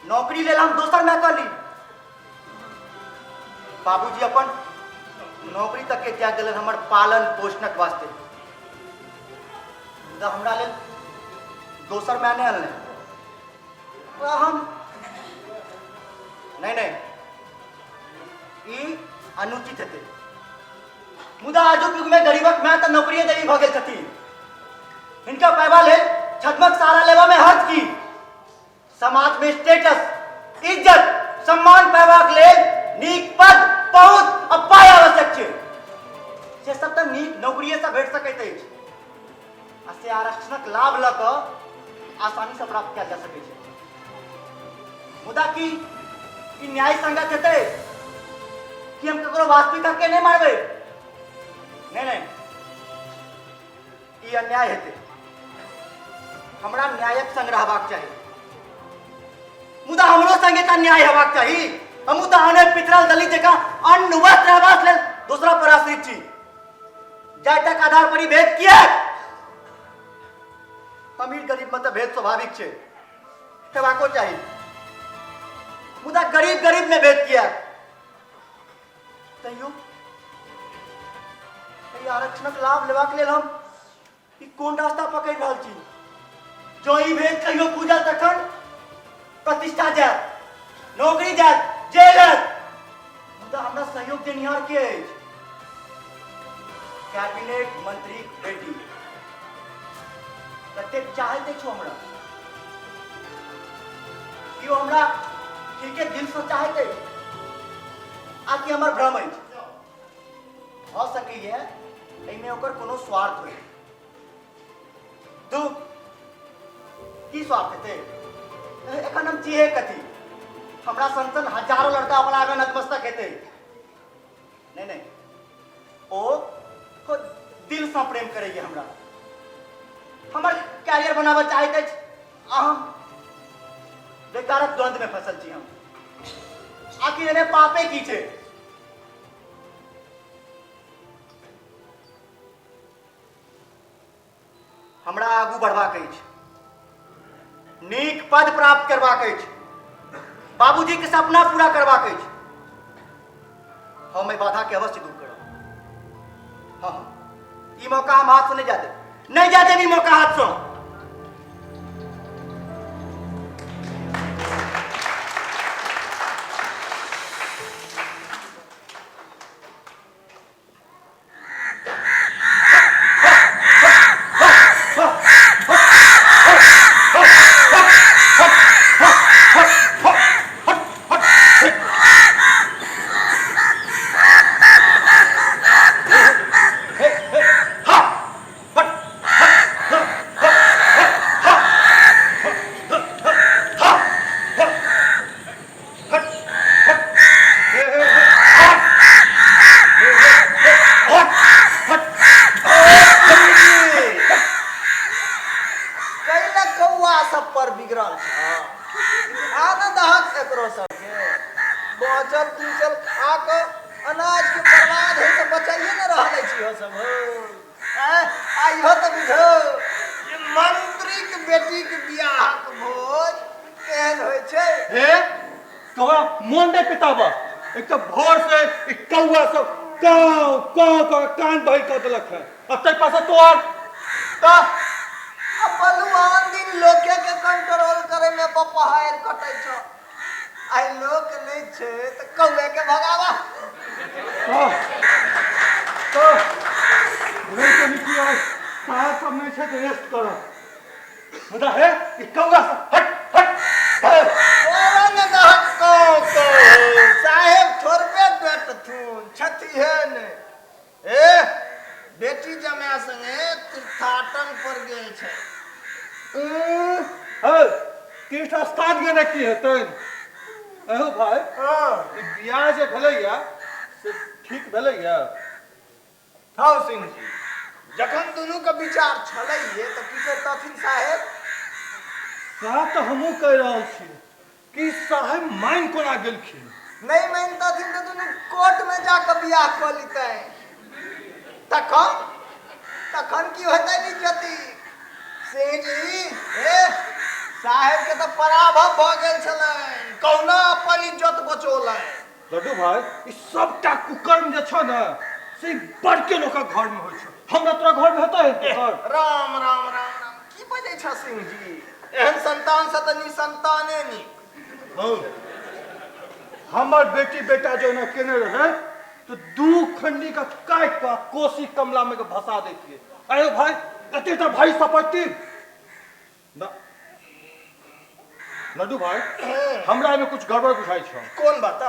नौकरी ले हम दोसर में कर ली। बाबूजी अपन नौकरी तक के त्याग दिलन हमर पालन पोषणक वास्ते, मुदा हमरा लेल दोसर में नहीं अनले। हम नहीं ई अनुचित हेते, मुदा आजुक युग में गरीबक में तो नौकरी देवी भ गेल छथिन, इनका पैबा ले छदमक सारा लेवा में हर्ज की, समाज में स्टेटस इज्जत सम्मान पैबाक ले नीक पद पहुंच और पाय आवश्यक छे, से सब त नीक नौकरी से भेट सकैत अछि, आ से आरक्षणक लाभ ल क आसानी से प्राप्त किया जा सकै छै। मुदा की न्याय संगत हेतै कि हम ककरो वास्तविक हक के नहीं मारबे? नहीं ई अन्याय हेतै, हमरा न्यायक संग रहबाक चाही, मुदा हमरो संगे त न्याय हेबाक चाही। हम त अने पितरल दलित जकां अन्न वस्त्र रहबाक लेल दूसरा पर आश्रित छी, जातिक आधार पर ई भेद किया? अमीर गरीब में तो भेद स्वाभाविक छे, हेबाको चाही, मुदा गरीब गरीब में भेद किया? तैयो आरक्षणक लाभ लेबाक लेल हम ई कोन रास्ता पकड़ि रहल छी? जो ई भेद कहियो पूजल तखन प्रतिष्ठा जायत, नौकरी जायत, जेल जायत, मुदा हमरा सहयोग देनिहार के अछि? कैबिनेट मंत्री बेटी कते चाहते छो हमरा, कि हमरा ठीके दिल से चाहते आकि हमर भ्रम अछि? हो सकैए एहिमे ओकर कोनो स्वार्थ होय। तू की स्वार्थ हेतै? एखन हम छियै कथी? हमरा संसन हजारों लड़का ओकरा आगे नतमस्तक हेतै? नहीं ओ खुद दिल से प्रेम करैए हमरा, हमर कैरियर बनाबे चाहैत अछि, आ हम बेकारक द्वंद्व में फसल छी। हम आखिर एने पापे की छे? हमरा आगू बढ़बाक अछि, नीक पद प्राप्त करबाक अछि, बाबूजी के सपना पूरा करबाक अछि। हम एहि बाधा के अवश्य दूर करब। हाँ, ई मौका हम हाथ से नहीं जाते भी मौका हाथ से। आइ लोक नहीं छे तो कौवे के भगावा। तो नहीं तो निकली और साहब सब नहीं छे तो रेस्ट करो। मुदा है कि कौवा हट हट ओरन दहको को साहेब थोरबे डट थून छथी है ने। ए बेटी जमाय संगे तीर्थाटन पर गेल छे। तीर्थ स्थान के की हेतन एहो भाई ई बियाह जे भेलैया से ठीक भेलैया। हाउ सिंह जी जखन दुनू के विचार छलैये तो किछो तथिन साहेब। साहब तो हमहू कह रहल छी कि साहेब मान कोना गेलखिन। नहीं मानतथिन तो दुनू कोर्ट में जाकर बियाह क लितै। तखन तखन की होतै निजती। सिंह जी ए साहेब के तो पराभव भ गेल छलैन कौना अपन इज्जत बचौलै। लड्डू भाई ई सबटा कुकर्म जे छ ना से बड़के लोक घर में होय छ। हमरा तोरा घर में हेतै राम राम राम राम की बजै छ सिंह जी। एहन संतान से तो निसंताने नी। हमर बेटी बेटा जो ना केने रहे तो दू खंडी का काट का कोसी कमला में के भसा देतिए। अरे भाई एतेटा भाई सपत्ति ना लड्डू भाई हमरा में कुछ गड़बड़ बुझाई छ। कौन बात?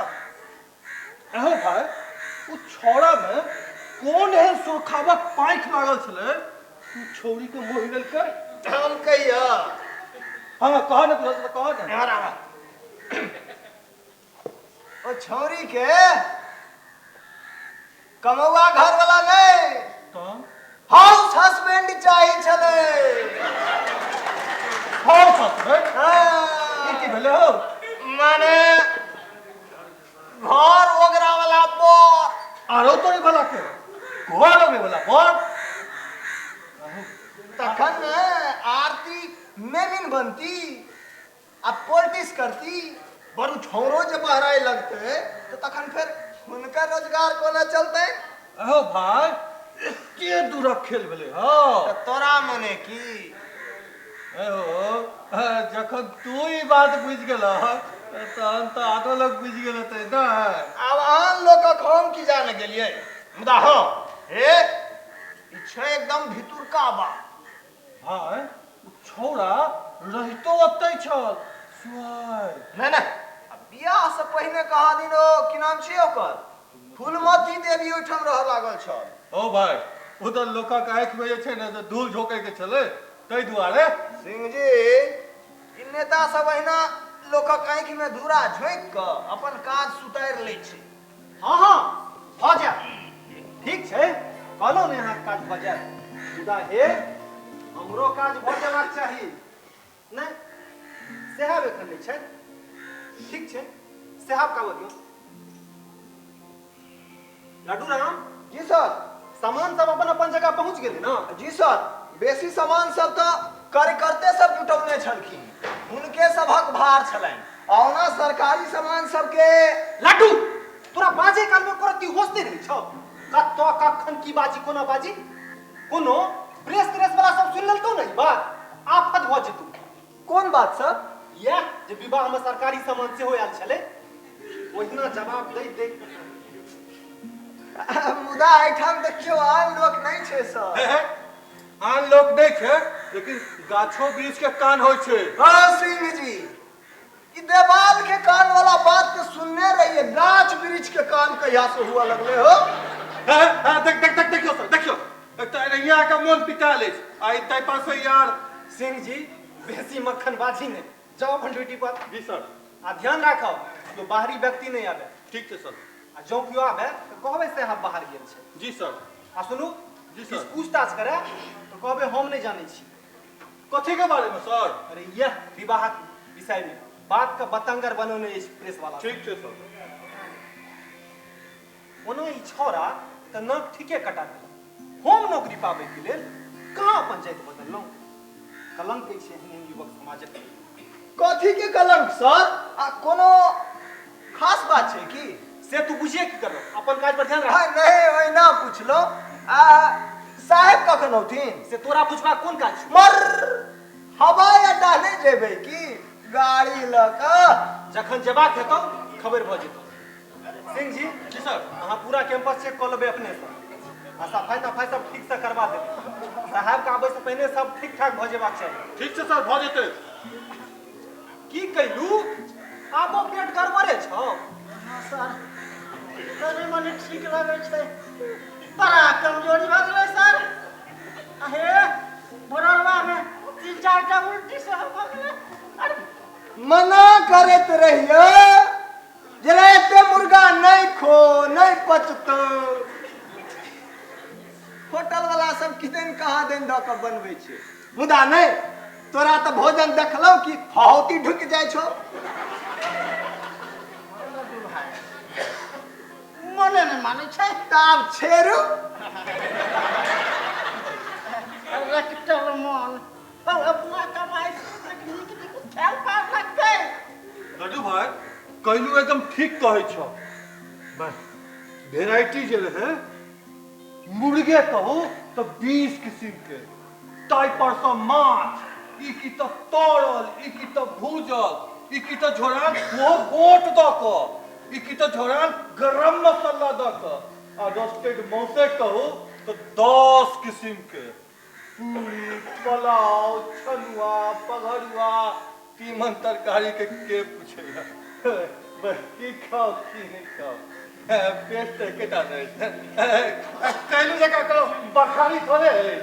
अहो भाई उ छोड़ा में कौन है सुरखावा पाइख लागल छले तू छौरी के मोह लेल के। हम कहिया हां कह न तू तो कह न। यार आवा ओ छौरी के कमौआ घर वाला नहीं तो हाउस हस्बैंड चाहिए छले। हां ससुर हाँ, की भेले हो माने घर ओगरा वाला बोर आरो तो नहीं भला के घर में भला पर तखन आरती मेमिन बनती अब पॉलिटिक्स करती बड़ू छोरो जे बहराए लगते तो तखन फिर उनका रोजगार कोना चलते। अहो भाई के दूर खेल भेले हो तो तोरा मने की एहो जखन तू ई बात बुझ गेला तहन तो आधो लोग बुझ गेल ते ना। अब आन लोग हम की जाने गेलिए मुदा हाँ हे इच्छा एकदम भितुर का बा। भाई उ छोरा रहितो ओतै छल सुआय नहीं नहीं अब बियाह से पहले कहा दिनो कि नाम छियो ओकर फूलमती देवी ओठम रह लागल छल। ओ भाई उधर लोका के आंख में जे छै ने धूल झोंके के चले तै दुआरे। सिंह जी इ नेता सब अहिना लोकक आंखि में धूरा झोंक क अपन काज सुतार ले छै। हाँ हाँ भ जा ठीक छै कहलो ने अहाँ काज भ जाय मुदा हे हमरो काज भ जेबाक चाही नहीं सेहाब एखन नहीं छै। ठीक छै सेहाब का बतियो लड्डू राम जी सर। सामान सब अपन अपन जगह पहुंच गेलै ना। जी सर बेसी सामान सब तो कार्यकर्ते सब जुटौने छलखिन उनके सबहक भार छलैन औना सरकारी सामान सबके। लड्डू तोरा बाजे काल में करती होस्ते नहीं छौ कत्तो कखन की बाजी कोना बाजी कोनो प्रेस त्रेस वाला सब सुन लेलतो नहीं बात आफत भ जेतू। कौन बात सर? यह जे विवाह में सरकारी सामान से हो आयल छले ओहिना जवाब दे दे। मुदा एठाम तो क्यों आन लोग नहीं छे सर। आन लोग नहीं छै लेकिन गाछो वृक्ष के कान होय छै। हाँ सिंह जी ई देवाल के कान वाला बात तो सुनने रहिए गाछ वृक्ष के कान कहिया से हुआ लगले हो। देख देख देख देखियो सर देखियो एक तो यहाँ का मन पिता ले आई तय पास से यार। सिंह जी बेसी मक्खन बाजी ने जाओ अपन ड्यूटी पर। जी सर। आ ध्यान राखो तो बाहरी व्यक्ति नहीं आवे। ठीक है सर। आ जो क्यों आवे तो कहबे से हम बाहर गेल छै। जी सर। आ सुनू जी किस सर। पूछताछ करे तो कहबे हम नहीं जाने छी। कथी के बारे में सर? अरे यह विवाह विषय में बात का बतंगर बनोने इस प्रेस वाला। ठीक है सर। ओना ई छोरा त नाक ठीके कटा देला हम नौकरी पावे के लेल कहाँ पंचायत बदललौं कलंक के छै हिंदू युवक समाजक। कथी के कलंक सर? आ कोनो खास बात छै की? से तू बुझिए की करलो अपन काज पर ध्यान रख। हाँ नहीं ओहिना पूछलो साहेब कखन औथिन? से तोरा पूछबा कोन काज छौ? मर हवाई अड्डा नहीं जेबै की गाड़ी लगा जखन जेबाक हेतौ खबर भ जेतौ। सिंह जी जी सर। अहाँ पूरा कैंपस चेक कऽ लेबै अपने से आ सफाई तफाई सब ठीक से करवा देबै। साहब के आबै से पहिने सब ठीक ठाक भ जेबाक चाही। ठीक छै सर, भऽ जेतै। की कइलू आबो पेट गड़बड़े छौ। सर तनी मनी ठीक लगे छै, बड़ा कमजोरी भऽ गेलै सर। अहे भोरलवा में 3-4 टा उल्टी से भऽ गेलै। अरे मना करैत रहिए जे एते मुर्गा नहीं खो, नहीं पचतो। होटल वाला सब किदैन कहाँ दिन द के बनबै छै, मुदा नहीं तोरा तो भोजन देखलौ कि फहौती ढुक जाय छौ। मने नहीं मानै छै। ताब छेरू रेक्टल मन अपना कमाई से नीक खेल पार लगतै। लड्डू भाई कहलू एकदम ठीक कहै छौ। वेराइटी जे रहे मुर्गे कहू तो 20 किस्म के, ताई पर से माछ, ई की तो तोड़ल, ई की तो भूजल, ई की तो झोरान वो गोट द क, ई की तो झोरान गरम मसाला द क, आ रोस्टेड मौसे कहू तो 10 किस्म के पूरी, पुलाव, छनुआ, पघरुआ, तीमन तरकारी के पूछेगा। की खाओ की नहीं खाओ, पेट तो केटा नहीं कहलू जगह कहो बखारी थोड़े है।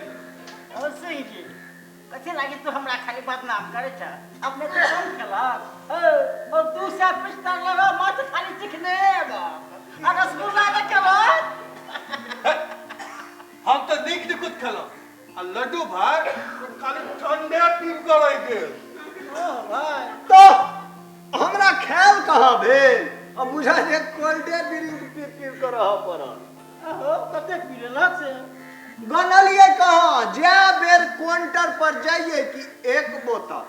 और सिंह जी कथी लागी तू हमरा खाली बदनाम करे छ? अपने तो कम खेलक और 250 लगा मत खाली चिकने बा आ रसगुल्ला के केवल। हम तो नीक निकुत खेलो आ लड्डू भाई खाली ठंडे पीब कर रह गेल। ओ भाई तो हमरा ख्याल कहाँ भेल, अब बुझा जे कोल्डे ड्रिंक पी कर रह पड़ल। हो कते पी लेलक से गनलिए कहाँ, जे बेर काउंटर पर जाइए कि एक बोतल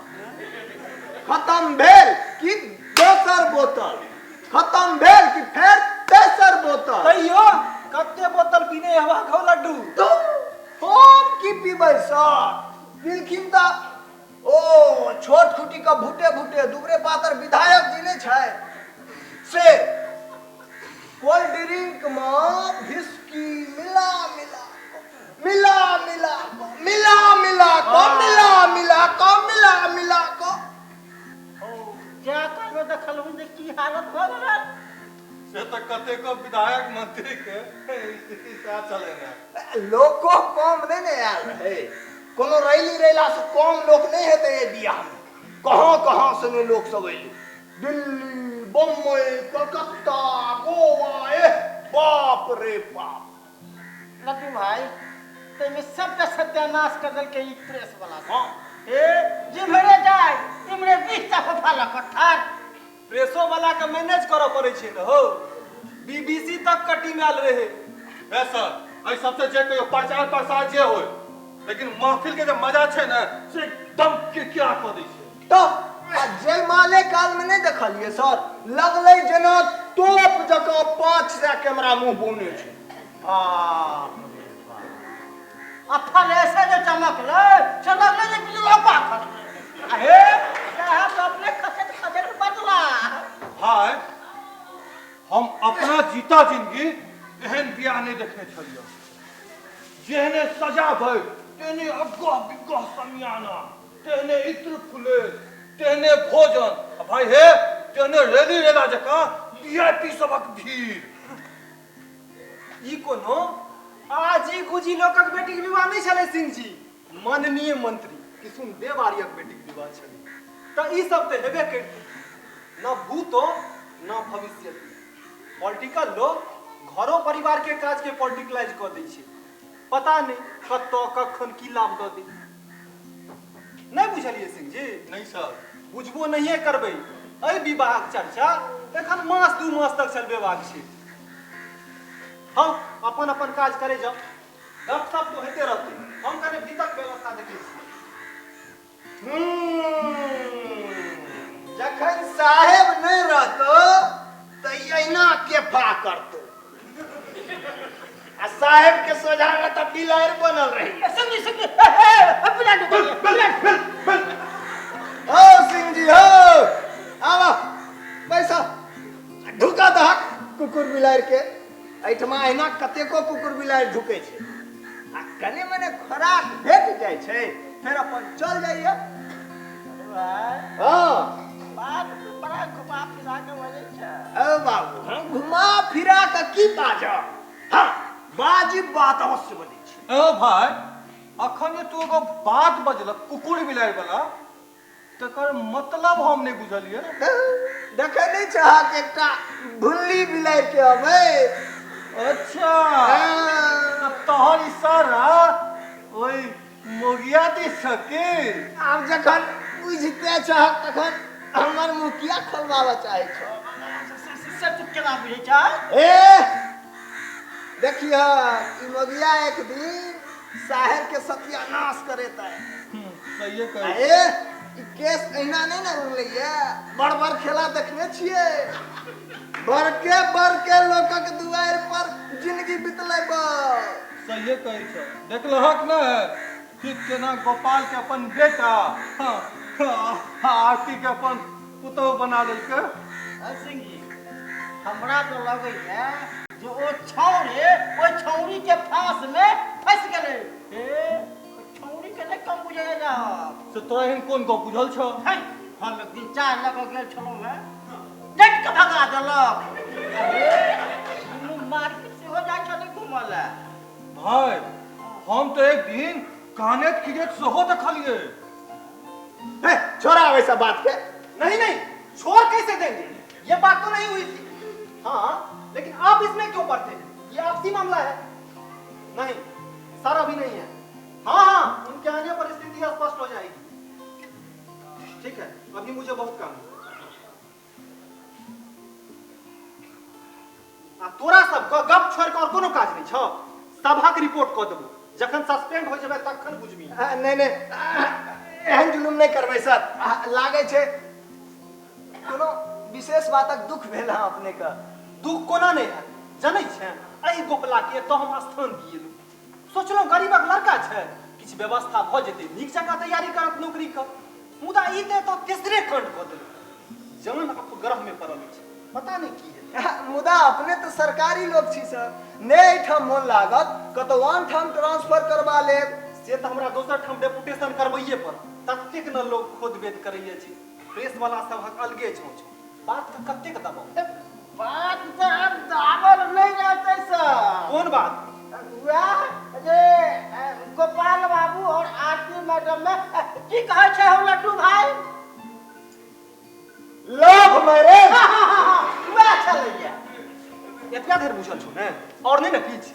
खत्म भेल कि दोसर बोतल खत्म भेल कि फिर तेसर बोतल। कहियो कते बोतल पीने हवा खो लड्डू। तो हम की पीबै सर, बिलखिन ता ओ छोट खुटी का भूटे भूटे दुबरे पातर विधायक जी ने छै से कोल्ड ड्रिंक में विस्की मिला मिला मिला मिला मिला मिला को मिला मिला को मिला मिला को जा कहियो देखल हूं जे की हालत भ गेल। से तो कते को विधायक मंत्री के स्थिति साथ चले ना। लोको कम नहीं ने आयल रहे, कोनो रैली रैला से कम लोग नहीं हेते ये बियाह में। कहाँ कहाँ से ने लोग सब अइले, दिल्ली, बम्बई, कलकत्ता, गोवा, बाप रे बाप। लड्डू भाई तेमे सबका सत्यानाश कर देल के ई प्रेस वाला से। हाँ जिम्हरे जाए तिमरे 20 टा फफाला कठार। प्रेसो वाला के मैनेज करऽ पड़े छै न हो, बीबीसी तक का टीम आयल रहे। ए सर आई सबसे जे कहियो प्रचार प्रसार जे होय, लेकिन महफिल के जो मजा छै ना से एकदम किरकिरा क दै छै। तो जयमाले काल में नहीं देखलिए सर, लगले जेना तोप जगह 500 कैमरा मुंह बोने छै। अफल ऐसे जो चमकले चमकले जे बिजलौपा खसले। अहे साहब अपने खसत खसत बदला। भाई हम अपना जीता जिंदगी एहन बियाह नहीं देखने छलियो, जेहने सजा भई तेने अगह बिगह समियाना, तेने इत्र फुले, तेने भोजन, भाई हे तेने रेली रेला जका वीआईपी सबक भीड़। ई कोनो आजी गुजी लोकक बेटी के विवाह नहीं छले सिंह जी, माननीय मंत्री किशुन देव आर्यक बेटी के विवाह छले। त ई सब ते हेबे करते, न भूतो न भविष्य। पॉलिटिकल लोग घरों परिवार के काज के पॉलिटिकलाइज कर दै छै, पता नहीं कत्तो कखन की लाभ द दे। नहीं बुझलिए सिंह जी? नहीं सर। बुझबो नहीं करबै। एहि विवाहक चर्चा एखन मास 2 मास तक चलबेबाक छै। हम अपन अपन काज करे जाओ, गपशप तो होते रहते, हम कने भीतर व्यवस्था देखे छी। जखन साहेब नहीं रहतो तो अहिना केफा करतो, आ साहेब के सोझा में तो बिलायर बनल रही। समझी समझी ए बुला दो ओ सिंह जी हो आवा पैसा ढुका दहक कुकुर बिलाड़ के एठमा अहिना कतेको कुकुर बिलाड़ ढुके छे आ कने मने खोराक भेट जाय छे फिर अपन चल जाइए हां बात बड़ा घुमा फिरा के बोले छै। ओ बाबू हम घुमा फिरा के की बाजा हां वाजिब बात अवश्य बनी छे। ओ भाई अखन तू एगो बात बजल कुकुर बिलाड़ि वाला तकर मतलब हम नहीं बुझलिए। देखे नहीं चाहा के एकटा भुल्ली बिलाड़ के अबे अच्छा तोहर इशारा ओई मोगिया दी सके आब जखन बुझते चाह तखन हमर मुखिया खोलबावा चाहे छो से तू केना बुझै छै? ए देखिए ई मोगिया एक दिन शहर के सत्यानाश करेता है। सही है कह ए ई केस एना नहीं ना उड़लैया बड़ बड़ खेला देखने छिए बड़के लोकक दुआर पर जिंदगी बितलै बा। सही कह छै देखलहक न कि केना गोपाल के अपन बेटा आरती के अपन पुतोह बना लेलकै। सिंह जी हमरा तो लगे है जो ओ छौरे ओ छौरी के फांस में फंस गेले। ए छौरी के ने कम बुझे जा से तोरा एहन कोन गप बुझल छौ? हम एक दिन चाय लग गेल छलो है डट के भगा देलक। अरे मार्केट से हो जाय छले घुमला। भाई हम तो एक दिन काने क्रिकेट सेहो देखलिए। ए छोड़ा वैसा बात के नहीं नहीं छोड़ कैसे देंगे, ये बात तो नहीं हुई थी। हाँ लेकिन आप इसमें क्यों पड़ते हैं, ये आपसी मामला है। नहीं सर अभी नहीं है। हाँ हाँ उनके आने पर स्थिति स्पष्ट हो जाएगी। ठीक है अभी मुझे बहुत काम है। तोरा सब का गप छोड़ के और कोनो काज नहीं छ। सभाक रिपोर्ट क देबो जखन सस्पेंड हो जेबे तखन बुझबी। नहीं एहन जुलुम नहीं करबै सर। लागे छे कोनो विशेष बातक दुख भेल है अपने का। दुख कोना नहीं है जानै छै एहि गोपला के तो हम स्थान दिएलु। सोचलो गरीबक लड़का छै किछ व्यवस्था भ जेते नीक जकां तैयारी करत नौकरी क। मुदा ई ते तो तेसरे खंड क देलु जान अपग्रह में पड़ल छै पता नहीं की है। मुदा अपने तो सरकारी लोग छी सर ने ठाम मोन लागत कतो वन ठाम ट्रांसफर करवा लेब से तो हमरा दोसर ठाम डेपुटेशन करबैये पर ततेक न लोग खोद बेद करैये छी। प्रेस वाला सब अलगे छौ बात का कतेक दबाव। बात तो अब दाबल नहीं रहते सर। कौन बात? वह जे गोपाल बाबू और आरती मैडम में की कहे छै हम लड्डू भाई लोभ मेरे वह चलैया। इतना देर बुझल छौ ने और नहीं ना किछ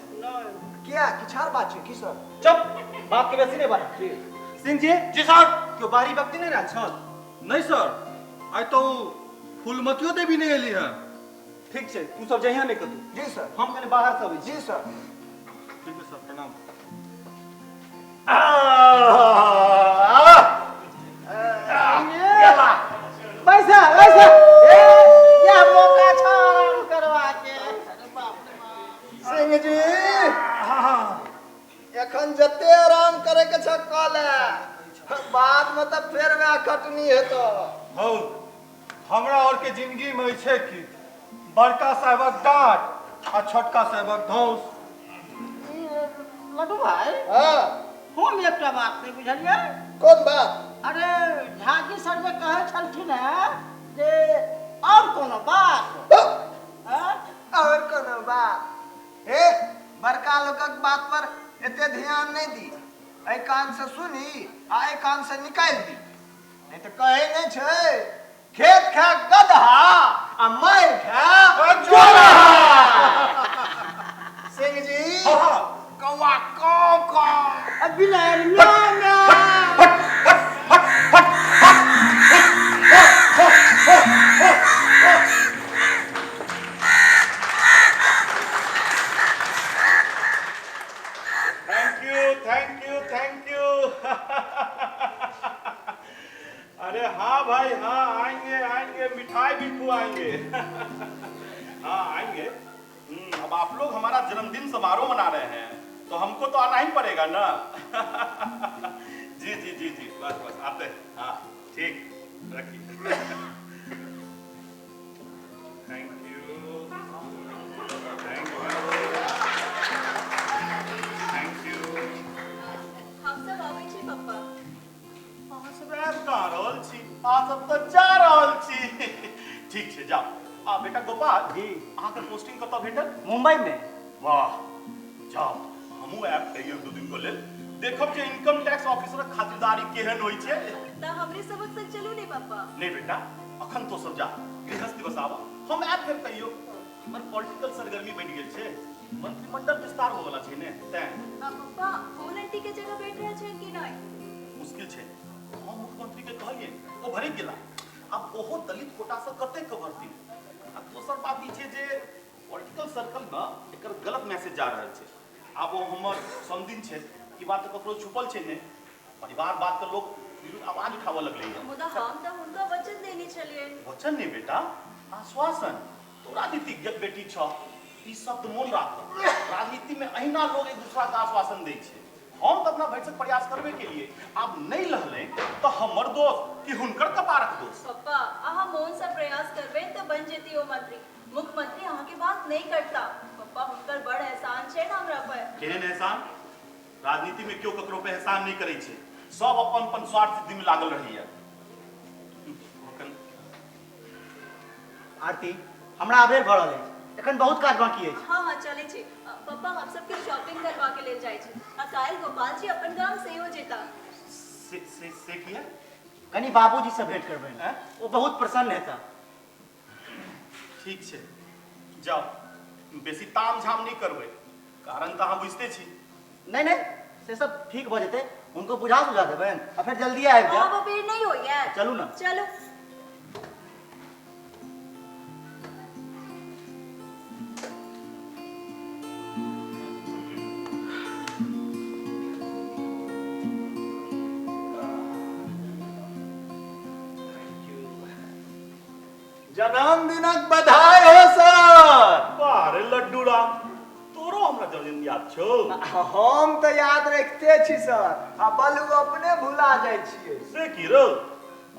क्या किछार बात छै की सर? चुप बात के बेसी नहीं बना। सिंह जी सर क्यों बारी व्यक्ति नहीं रह छ? नहीं सर आई तो फूलमतियो देवी नहीं एली है। ठीक छै तू सब जहिया नहीं कतू। जी सर। हम कने बाहर से अबै छी। जी सर। ठीक है सर प्रणाम। पैसा पैसा ये मौका छ आराम करवा के। अरे बाप रे बाप। सिंह जी एखन जते आराम करे के छ कले बाद में तो फेर में कटनी हेतो। हौ हमरा और के जिंदगी में छै कि बड़का साहबक डांट आ छोटका साहबक धौंस। लड्डू भाई हां हम एकटा बात नहीं बुझलिए। कौन बात? अरे झाकी सर जे कहे छलखिन है जे और कोनो बात और कोनो बात ए बड़का लोकक बात पर एते ध्यान नहीं दी। ए कान से सुनी आ ए कान से निकाल दी नहीं तो कहे नहीं छै खेत खा गधा आ मार खा चोरा। सिंह जी कौवा कौ बिलार ना थैंक यू अरे हाँ भाई हाँ आएंगे आएंगे मिठाई भी खुआएंगे। हाँ आएंगे। अब आप लोग हमारा जन्मदिन समारोह मना रहे हैं तो हमको तो आना ही पड़ेगा ना। जी जी जी जी बस बस आते हैं। हाँ ठीक रखिए। Thank you, thank you, thank you. हम सब आबै छी पप्पा। अहाँ सब आबि कहाँ रहल छी? अहाँ सब तऽ जा रहल छी। ठीक छै, जाओ। आ बेटा गोपाल जी। अहाँके पोस्टिंग कतऽ भेटल? मुंबई में। वाह, जाओ हमहूँ आयब कहियो 2 दिन को लेल, देखब जे इनकम टैक्स ऑफिसरक खातिरदारी केहन होइ छै। त हमरे सबक संग चलू ने पप्पा। नहीं बेटा, अखन तो सब जा, गृहस्थ दिवस आवा, हम आयब फेर कहियो। हमर पॉलिटिकल सरगर्मी बढ़ि गेल छै, मंत्रिमंडल विस्तार होय वाला छै ने, तें पप्पा फूल आंटी के जगह बैठ रहे छै कि नहीं? मुश्किल छै। हम मुख्यमंत्री के कहलिए, ओ भरि गेला। अब ओहो दलित कोटा से कते कवरती। आ दोसर बात ई छै जे पॉलिटिकल सर्कल में एकर गलत मैसेज जा रहल छै। आब ओ हमर समदिन छै, ई बात तऽ ककरो छुपल छै ने। परिवार बात तऽ लोग विरुद्ध आवाज उठावऽ लगलै है। मुदा हम त हुनका वचन देने छलिए। वचन नहीं बेटा, आश्वासन। तो राजनीतिज्ञ बेटी छ, ई शब्द मोन राख। राजनीति में अहिना लोग एक दूसरा का आश्वासन दै छै। हम तो अपना भरसक प्रयास करबे के लिए, आब नहीं लहले तो हमर दोष कि हुनकर कपारक दोष। पप्पा अहाँ मौन से प्रयास करबे तो बन जेती ओ मंत्री। मुख्यमंत्री अहाँ के बात नहीं करता। पप्पा हुनकर बड़ एहसान छै ना हमरा पर। केहन एहसान? राजनीति में क्यों ककरो पे एहसान नहीं करे छै। सब अपन अपन स्वार्थ सिद्धि में लागल रही है। आरती हमरा आबेर भऽ रहल अछि, एखन बहुत काज बाकी अछि। हाँ हाँ चले छी। पप्पा हम सब के शॉपिंग करवा के ले जाय छी। आ काल गोपाल जी अपन गांव से हो जेता। से किया? कनी बाबूजी से भेंट करबै हैं, वो बहुत प्रसन्न हेता। ठीक छै, जाओ। बेसी ताम झाम नहीं करबै, कारण तऽ अहाँ बुझते छी। नहीं नहीं से सब ठीक भऽ जेतै, उनको बुझा सुझा देबनि आ फिर जल्दी आबि हाँ जाएब। वो भीड़ नहीं होई है। चलू ना। चलो। जन्मदिनक बधाई हो सर। बारे लड्डू राम, तोरो हमरा जन्मदिन याद छौ? हम तो याद रखते छी सर, आ बलू अपने भुला जाय छियै। से की रो?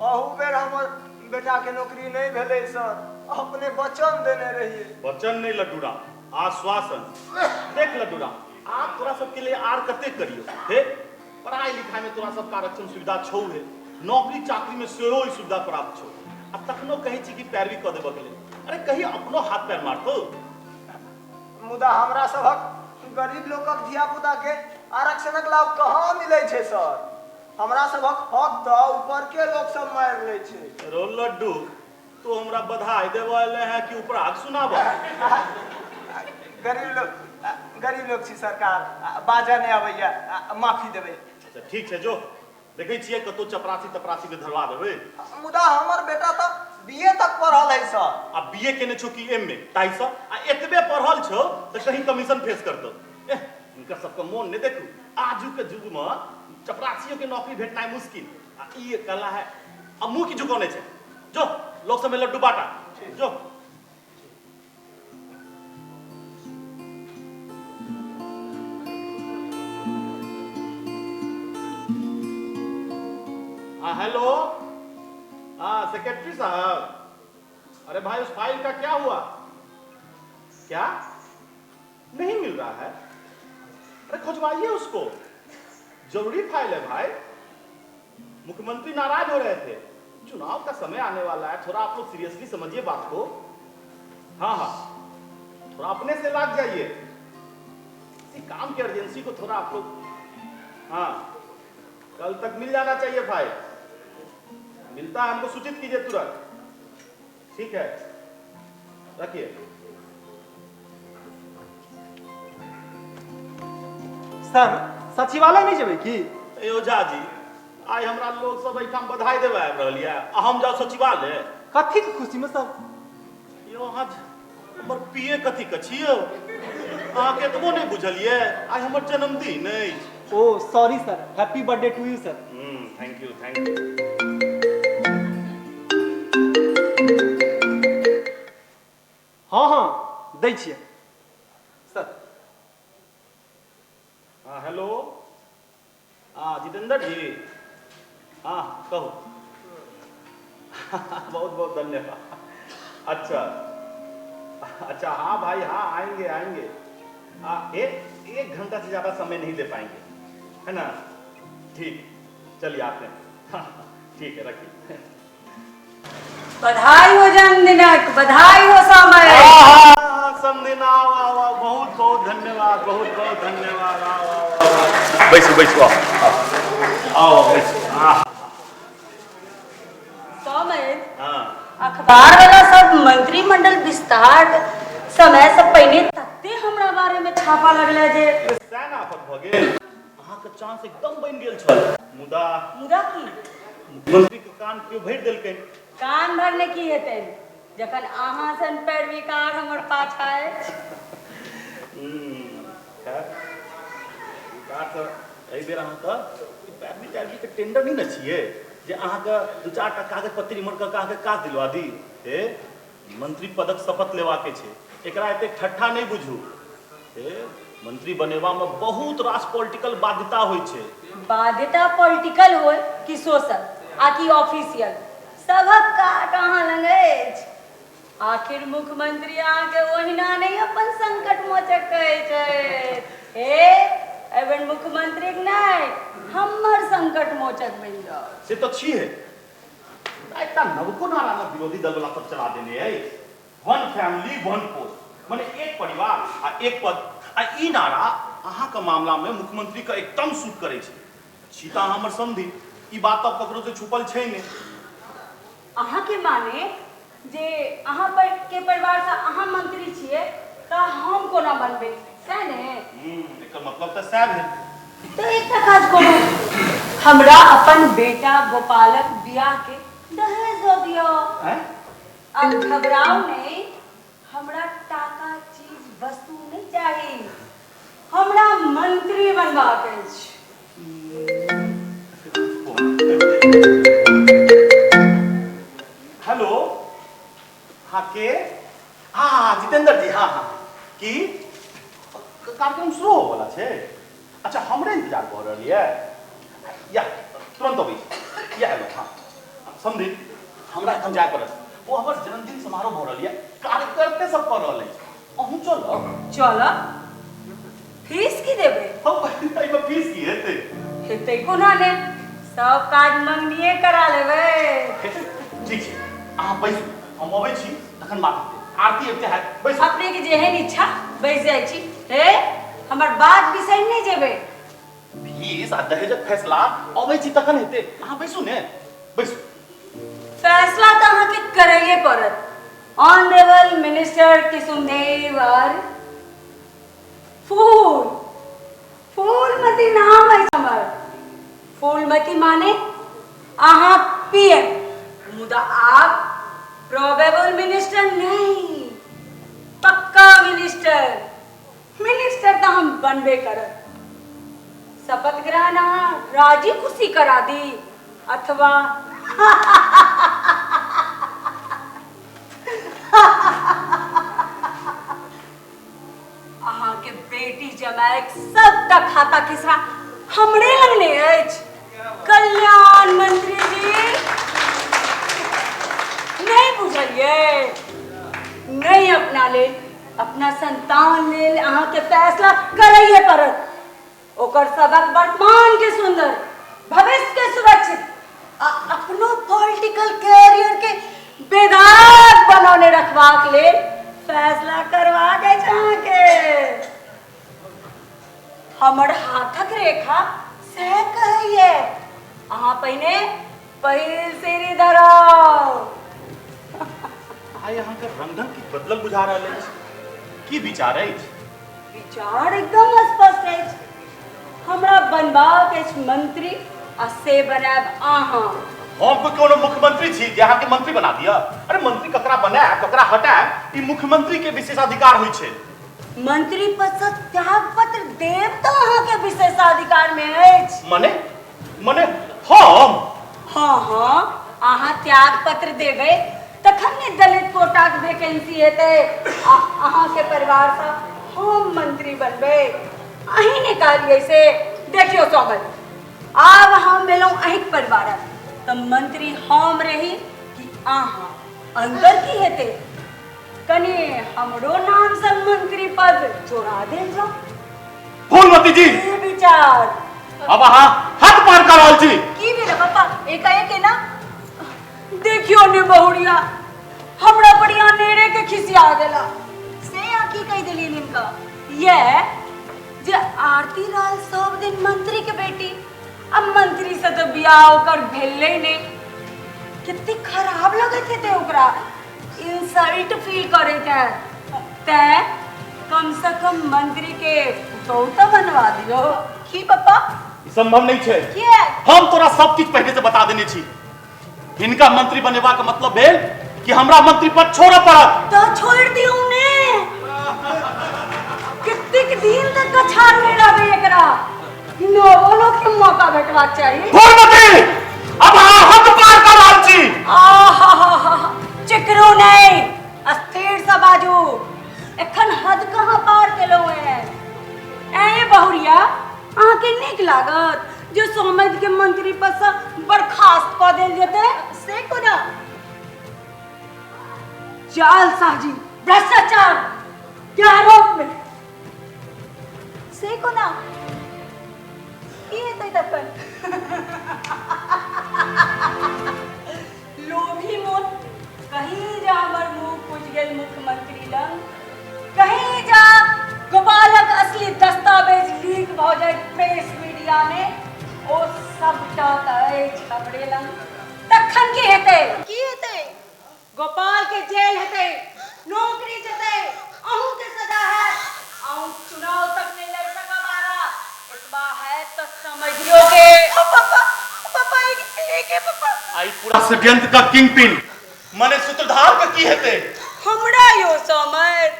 अहू बेर हमर बेटा के नौकरी नहीं भेलै सर, अपने वचन देने रहिए। वचन नहीं लड्डू राम, आश्वासन। देख लड्डू राम, आप तोरा सबके लिए आर कते करियो हे। पढ़ाई लिखाई में तोरा सबका आरक्षण सुविधा छौ है, नौकरी चाकरी में सेहो ई सुविधा प्राप्त छौ। आ तखनो कहै छी कि पैरवी कऽ देबऽ के लेल। अरे कहीं अपनो हाथ पैर मारतो। मुदा हमरा सबक गरीब लोकक धिया पुता के आरक्षणक लाभ कहाँ मिलै छै सर। हमरा सबक हक तऽ ऊपर के लोग सब मारि लै छै। रो लड्डू, तो हमरा बधाई देबऽ एले हैं कि उपराग सुनाबऽ? गरीब लोग छी सरकार, बाजा नहीं आबैया, माफी देबै। अच्छा ठीक छै, जो देखै छियै कतौ चपरासी तपरासी में धरवा देबै। मुदा हमर बेटा तो बीए तक पढ़ल है सर। आ बीए केने छौ कि एमए ताइस आ एतबे पढ़ल छौ तऽ कहीं कमीशन फेस करतौ। इनकर सबके मोन ने देखू, आजू के युग में चपरासियों के नौकरी भेटनाइ मुश्किल। आ ई कला है, अब मुंह की झुकौने छै। जो लोग सब में लड्डू बांटा, जो। हाँ हेलो, हाँ सेक्रेटरी साहब, अरे भाई उस फाइल का क्या हुआ? क्या नहीं मिल रहा है? अरे खुजवाइए उसको, जरूरी फाइल है भाई। मुख्यमंत्री नाराज हो रहे थे, चुनाव का समय आने वाला है, थोड़ा आप लोग सीरियसली समझिए बात को। हाँ हाँ, थोड़ा अपने से लाग जाइए, इसी काम की अर्जेंसी को थोड़ा आप लोग, हाँ कल तक मिल जाना चाहिए फाइल। मिलता है हमको सूचित कीजिए तुरंत। ठीक है, रखिए। सर सचिवालय नहीं जेबै की? ओझा जी, आई हमरा लोग सब एठाम बधाई देवे आबि रहल ये, आ हम जाओ सचिवालय? कथी के खुशी में सर? यो आज हमर पीए कथी के छियौ? अहाँ केतबो नहीं बुझलिए, आई हमर जन्मदिन अछि। Oh sorry sir, happy birthday to you sir. Thank you thank you. हाँ हाँ दै छियै सर। हाँ हेलो, हाँ जितेंद्र जी, हाँ कहो। धन्यवाद। अच्छा अच्छा, हाँ भाई हाँ, आएंगे आएंगे। एक घंटा से ज्यादा समय नहीं दे पाएंगे, है ना? ठीक, चलिए आते हैं। हाँ, ठीक है, रखिए। बधाई हो जन्मदिनक, बधाई हो समय। समदिना, बहुत बहुत धन्यवाद, बहुत बहुत धन्यवाद। बैठो बैठो, आओ बैठो। समय हाँ अखबार वाला सब मंत्रिमंडल विस्तार समय से पहले तत्ते हमरा बारे में छापा लगले जे सैन आफत भ गेल। अहाँ के चांस एकदम बन गेल छल, मुदा की मंत्री के कान क्यों भरि देलकै? कान भरने की हेतै जखन अहाँ सन पैरविकार हमर पाछा है। खैर विकार तऽ एहि बेर अहाँके पैरवी तैरवी के टेंडर नहीं न छियै जे अहाँके दू चार टा कागज पत्तर इमहर कऽ अहाँके काज दिलवा दी। हे मंत्री पदक शपथ लेवाके छै, एकरा एते ठट्ठा नहीं बुझू। हे मंत्री बनेवा में बहुत रास पॉलिटिकल बाध्यता होइ छै। बाध्यता पॉलिटिकल हो कि सोशल आकि ऑफिशियल, सबक काट अहाँ लंग अछि। आखिर मुख्यमंत्री अहाँके ओहिना नहीं अपन संकट मोचक कहै छै। हे एवं मुख्यमंत्री नहीं हमर संकट मोचक बन जाओ। से तो छी है, एकटा नवको नारा न विरोधी दल वाला सब चला देने है। वन फैमिली वन पोस्ट, माने एक परिवार आ एक पद। आ ई नारा अहाँ के मामला में मुख्यमंत्री का एकदम सूट करे छै। सीता हमर समधी, ई बात तो ककरो से छुपल छै ने। अहाँ के माने जे अहाँ पर के परिवार से अहाँ मंत्री छिए त हम कोना बनबे सै ने? एकर मतलब त सैह भेल। तो एक काज करो, हमरा अपन बेटा गोपालक बियाह के दहेज दो दियो। अब घबराओ नहीं, हमरा टाका चीज वस्तु नहीं चाहिए, हमरा मंत्री बनबाक अछि। हेलो, हाँ के? हाँ जितेंद्र जी, हाँ हाँ की कार्यक्रम शुरू हो वाला छै? अच्छा हमरे इंतजार कर रही है या तुरंत अभी या हेलो। हाँ समझी, हमरा एखन जाय पड़त। वो हमर जन्मदिन समारोह भ रहल है, कार्यकर्ता सब कर रहल है। अहूँ चलो। चलो, फीस की देबे? हम एहिमे फीस की हेतै? हेतै कोना ने, सब काज मंगनिए करा लेबै। ठीक छै, अहाँ बैसू, हम अबै छी तखन बात हेतै। आरती एते है, बैसू। अपने के जेहन इच्छा बैस जाइ छी। हे हमर बात बिसरि नहीं जेबै। फीस आ दहेजक फैसला अबै छी तखन हेतै, अहाँ बैसू ने, बैसू। फैसला तो अहाँ के करैये पड़त। ऑनरेबल मिनिस्टर कुसुमदेव और फूलमती नाम है हमर। फूलमती माने अहाँ पीएम, मुदा आप प्रोबेबल मिनिस्टर नहीं, पक्का मिनिस्टर। मिनिस्टर तो हम बनबे करब। शपथ ग्रहण राजी खुशी करा दी अथवा अहाँ के बेटी जमाएक सबटा खाता खिसरा हमरे लगने अछि। कल्याण मंत्री जी नहीं बुझलिए, नहीं अपना ले, अपना संतान लेल अहाँ के फैसला करैये पड़त। ओकर सबक वर्तमान के सुंदर, भविष्य के सुरक्षित आ अपनो पॉलिटिकल कैरियर के बेदाग बनौने रखबाक लेल फैसला करबाक अछि अहाँ के। हमर हाथक रेखा से कहिए, अहाँ पहिने पहिल सीढ़ी धराउ। आइ अहाँ के रंगढंग की बदलल बुझा रहल अछि, की विचार अछि? विचार एकदम स्पष्ट अछि। हमरा बनबाक अछि मंत्री आ से बनायब अहाँ। हम को कोनो मुख्यमंत्री छी जे अहाँ के मंत्री बना दिया? अरे मंत्री ककरा बनाए ककरा हटाए ई मुख्यमंत्री के विशेषाधिकार होइ छै। मंत्री पद से त्याग पत्र देव तो अहाँ के विशेषाधिकार में अछि। मने मने हम? हाँ हाँ, अहाँ त्याग पत्र देबै तखन ने दलित कोटा के वैकेंसी हेतै। अहाँ के परिवार से हम मंत्री बनबै। अहीं ने कहलिए से। देखियो स्वागत, आब हम भेलहुँ अहीं के परिवारक, तो मंत्री हम रही कि अहाँ? अंदर की हेते कनी हमरो नाम से मंत्री पद जोड़ा दे जो फूलमती जी ये विचार अब अहाँ हद पार कर रहल छी। की भेल पापा एकाएक ना देखियो ने बहुरिया हमरा बढ़िया नेरे के खिसिया गेला से आ की कह देली इनका ये जे आरती लाल सब दिन मंत्री के बेटी अब मंत्री से तो बियाह होकर भेले नहीं कितनी खराब लगे थे ओकरा इंसल्ट फील करे थे ते कम से कम मंत्री के तो बनवा दियो की पापा संभव नहीं छे। के हम तोरा सब चीज पहले से बता देने छी। हिनका मंत्री बनेवा का मतलब भेल कि हमरा मंत्री पद छोड़े पड़त। तो छोड़ दियो ने कितने दिन तक का छाड़ में रहे एकरा नोलो के मौका भेटवा चाहिए। फूलमती अब अहाँ हद पार कर रहल छी। आहा चिकरू नहीं अस्थिर सा बाजू एखन हद कहाँ पार केलो है ए बहुरिया आके नीक लागत जो सोमैद के मंत्री पद से बर्खास्त क देल जेते से कोना जालसाजी भ्रष्टाचार के आरोप में से कोना की हेतै तखन लोभी मोन कहीं जा हमर मुंह पूछ गेल मुख्यमंत्री लंग कहीं जा गोपालक असली दस्तावेज लीक भ जाए प्रेस मीडिया में ओ सबटा छबड़े लंग तखन की हेतै की हेतै गोपाल के जेल हेतै नौकरी जेतै अहूं के सजा है अहूं चुनाव तक नहीं लड़ सका इतबा है तो समझियो के पापा पापा एक पापा आई पूरा षड्यंत्र का किंग पिन मने सूत्रधार का की हेते हमरा यो समझ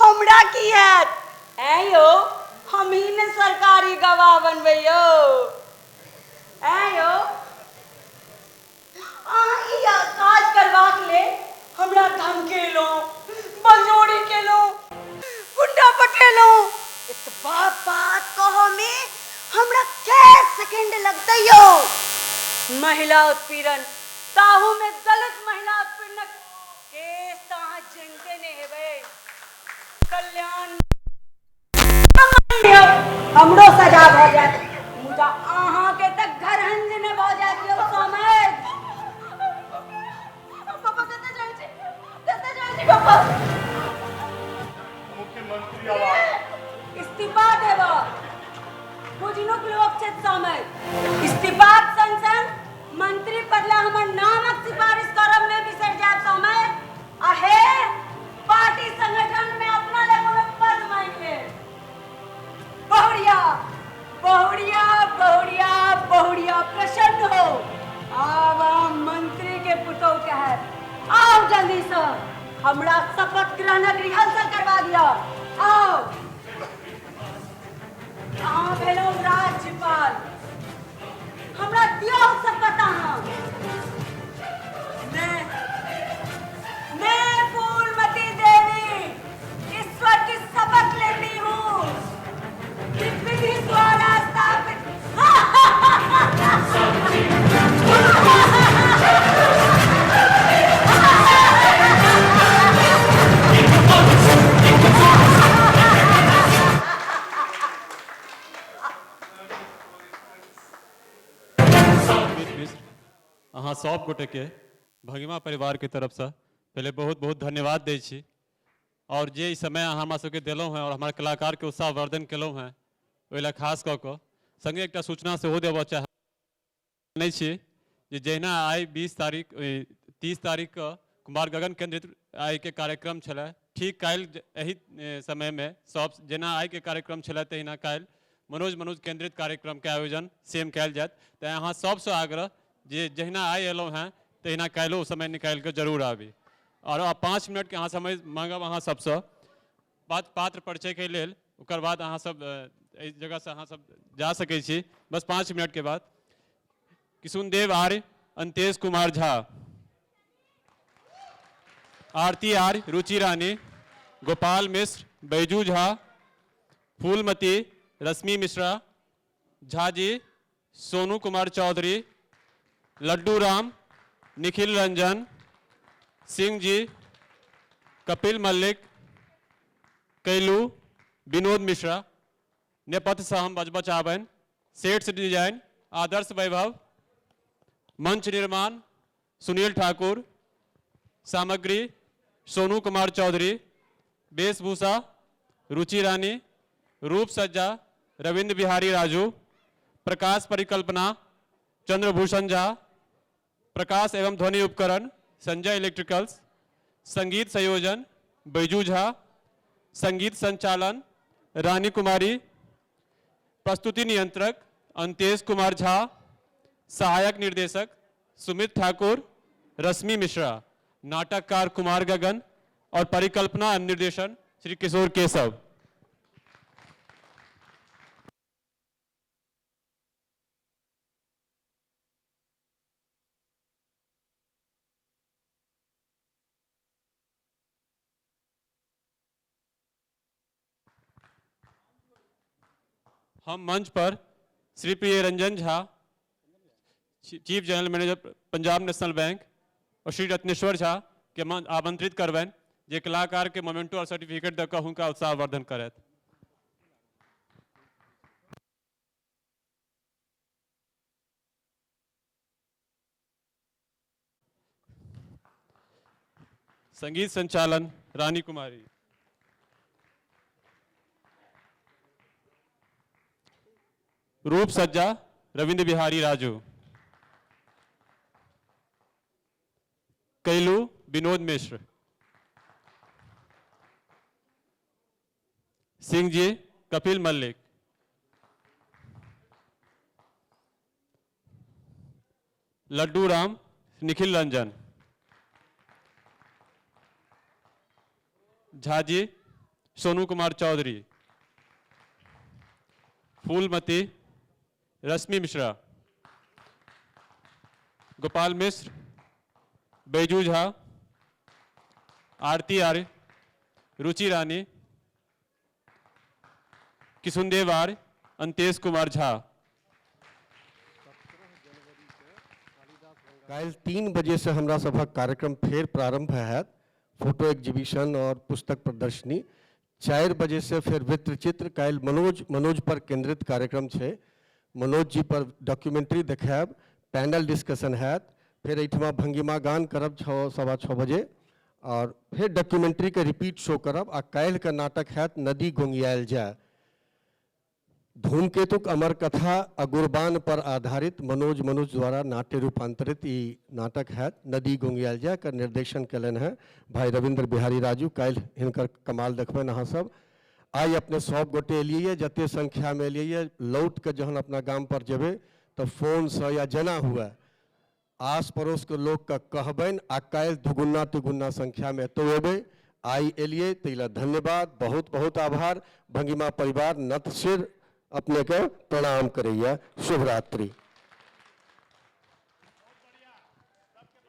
हमरा की हैत ऐ यो हम ही ने सरकारी गवाह बनबै यो ऐ यो ई काज करवाक ले हमरा धमकेलो बलजोड़ी केलो गुंडा पटेलो इतबा बात कहो में हमरा के सेकंड लगतै यो महिला उत्पीड़न ताहू में दलित महिला उत्पीड़न केस ताहा जनते ने हेबे कल्याण हमरो सजा भ जात मुदा आहा के तक घर हंज ने भ जात यो समझ पापा कते जाय छी पापा मुख्यमंत्री आवाज इस्तीफा देबो बुझनुक लोक छे समझ इस्तीफा संसद मंत्री पदला हमर नामक सिफारिश करब में बिसर जात समझ आहे पार्टी संगठन में अपना ले कोनो पद मांग ले बहुरिया बहुरिया बहुरिया बहुरिया प्रसन्न हो आवा मंत्री के पुतौ कहे आओ जल्दी से हमरा शपथ ग्रहणक रिहर्सल करवा दिया आओ अहाँ भेलो राज्यपाल हमरा दियो शपथ अहाँ मैं फूलमती देवी ईश्वर की शपथ लेती हूँ विधि द्वारा स्थापित अहाँ सब गोटे के भंगिमा परिवार के तरफ से पहले बहुत बहुत धन्यवाद दै छी और जे ई समय अहाँ हमरा सबके देलहुँ हैं और हमारे कलाकार के उत्साह वर्धन केलहुँ हैं ओहि लए खास कऽ कऽ संगे एकटा सूचना सेहो देबऽ चाहै छी जे जहिना आइ 30 तारीख के कुमार गगन केंद्रित आइ के कार्यक्रम छलै ठीक काल्हि एही समय में सब जेना आइ के कार्यक्रम छलै तहिना काल्हि मनोज केंद्रित कार्यक्रम के आयोजन सेम कयल जायत तेँ अहाँ सबसँ आग्रह जे जहिना आइ एलहुँ हैं तहिना काल्हिओ समय निकालि कऽ जरूर आबी और 5 मिनट के अहाँ समय मांगब अहाँ सबसँ पात्र परिचय के लेल ओकर बाद अहाँ सब एहि जगह से अहाँ सब जा सकै छी बस 5 मिनट के बाद किशुनदेव आर्य अंतेश कुमार झा आरती आर्य रुचि रानी गोपाल मिश्र बैजू झा फूलमती रश्मि मिश्रा झा जी सोनू कुमार चौधरी लड्डू राम, निखिल रंजन, सिंह जी, कपिल मल्लिक, कैलू, विनोद मिश्रा, नेपथ्य सहम बचबचावन, सेट्स डिजाइन, आदर्श वैभव, मंच निर्माण सुनील ठाकुर, सामग्री सोनू कुमार चौधरी, वेशभूषा रुचि रानी, रूप सज्जा रविंद्र बिहारी राजू, प्रकाश परिकल्पना चंद्रभूषण झा, प्रकाश एवं ध्वनि उपकरण संजय इलेक्ट्रिकल्स, संगीत संयोजन बैजू झा, संगीत संचालन रानी कुमारी, प्रस्तुति नियंत्रक अंतेश कुमार झा, सहायक निर्देशक सुमित ठाकुर, रश्मि मिश्रा, नाटककार कुमार गगन और परिकल्पना एवं निर्देशन श्री किशोर केशव। हम मंच पर श्री प्रिय Ranjan Jha, chief general manager Punjab national bank, और श्री रत्नेश्वर झा के आमंत्रित करबैन जे कलाकार के मोमेंटो और सर्टिफिकेट दऽ कऽ हुनका उत्साहवर्धन करैत। संगीत संचालन रानी कुमारी, रूप सज्जा रविंद्र बिहारी राजू, कैलू विनोद मिश्र, सिंह जी कपिल मल्लिक, लड्डू राम निखिल रंजन, झाजी सोनू कुमार चौधरी, फूलमती रश्मि मिश्रा, गोपाल मिश्र, बैजू झा, आरती आर्य, रुचि रानी, किशुनदेव आर्य, अंतेश कुमार झा। काल्हि 3 बजे से हमरा सभक कार्यक्रम फेर प्रारंभ हैत। फोटो एग्जीबिशन और पुस्तक प्रदर्शनी। 4 बजे से फिर वृत्तचित्र। काल्हि मनोज पर केंद्रित कार्यक्रम है। मनोज जी पर डॉक्यूमेंट्री देखायब, पैनल डिस्कशन हैत। फिर एहिठमा भंगिमा गान करब 6:15 बजे और फिर डॉक्यूमेंट्री के रिपीट शो करब। आ काल्हि के नाटक हैत नदी गोंगियाल जाय। धूमकेतुक अमर कथा अगुरबान पर आधारित मनोज द्वारा नाट्य रूपांतरित ई नाटक है। नदी गोंगियाल जाय का निर्देशन कलन है भाई रविंद्र बिहारी राजू। काल्हि हिनकर कमाल देखबन अहाँ सब। आई अपने सब गोटे एलिए, जते संख्या में एलिए, लौट के जहन अपना गाम पर जेबे तो फोन से या जना हुआ आस पड़ोस के लोग का कहबन आ काल्हि दुगुना तिगुना संख्या में तो एबे। आई एलिए तैला धन्यवाद, बहुत बहुत आभार। भंगिमा परिवार नत सिर अपने के प्रणाम करैया। शुभ रात्रि।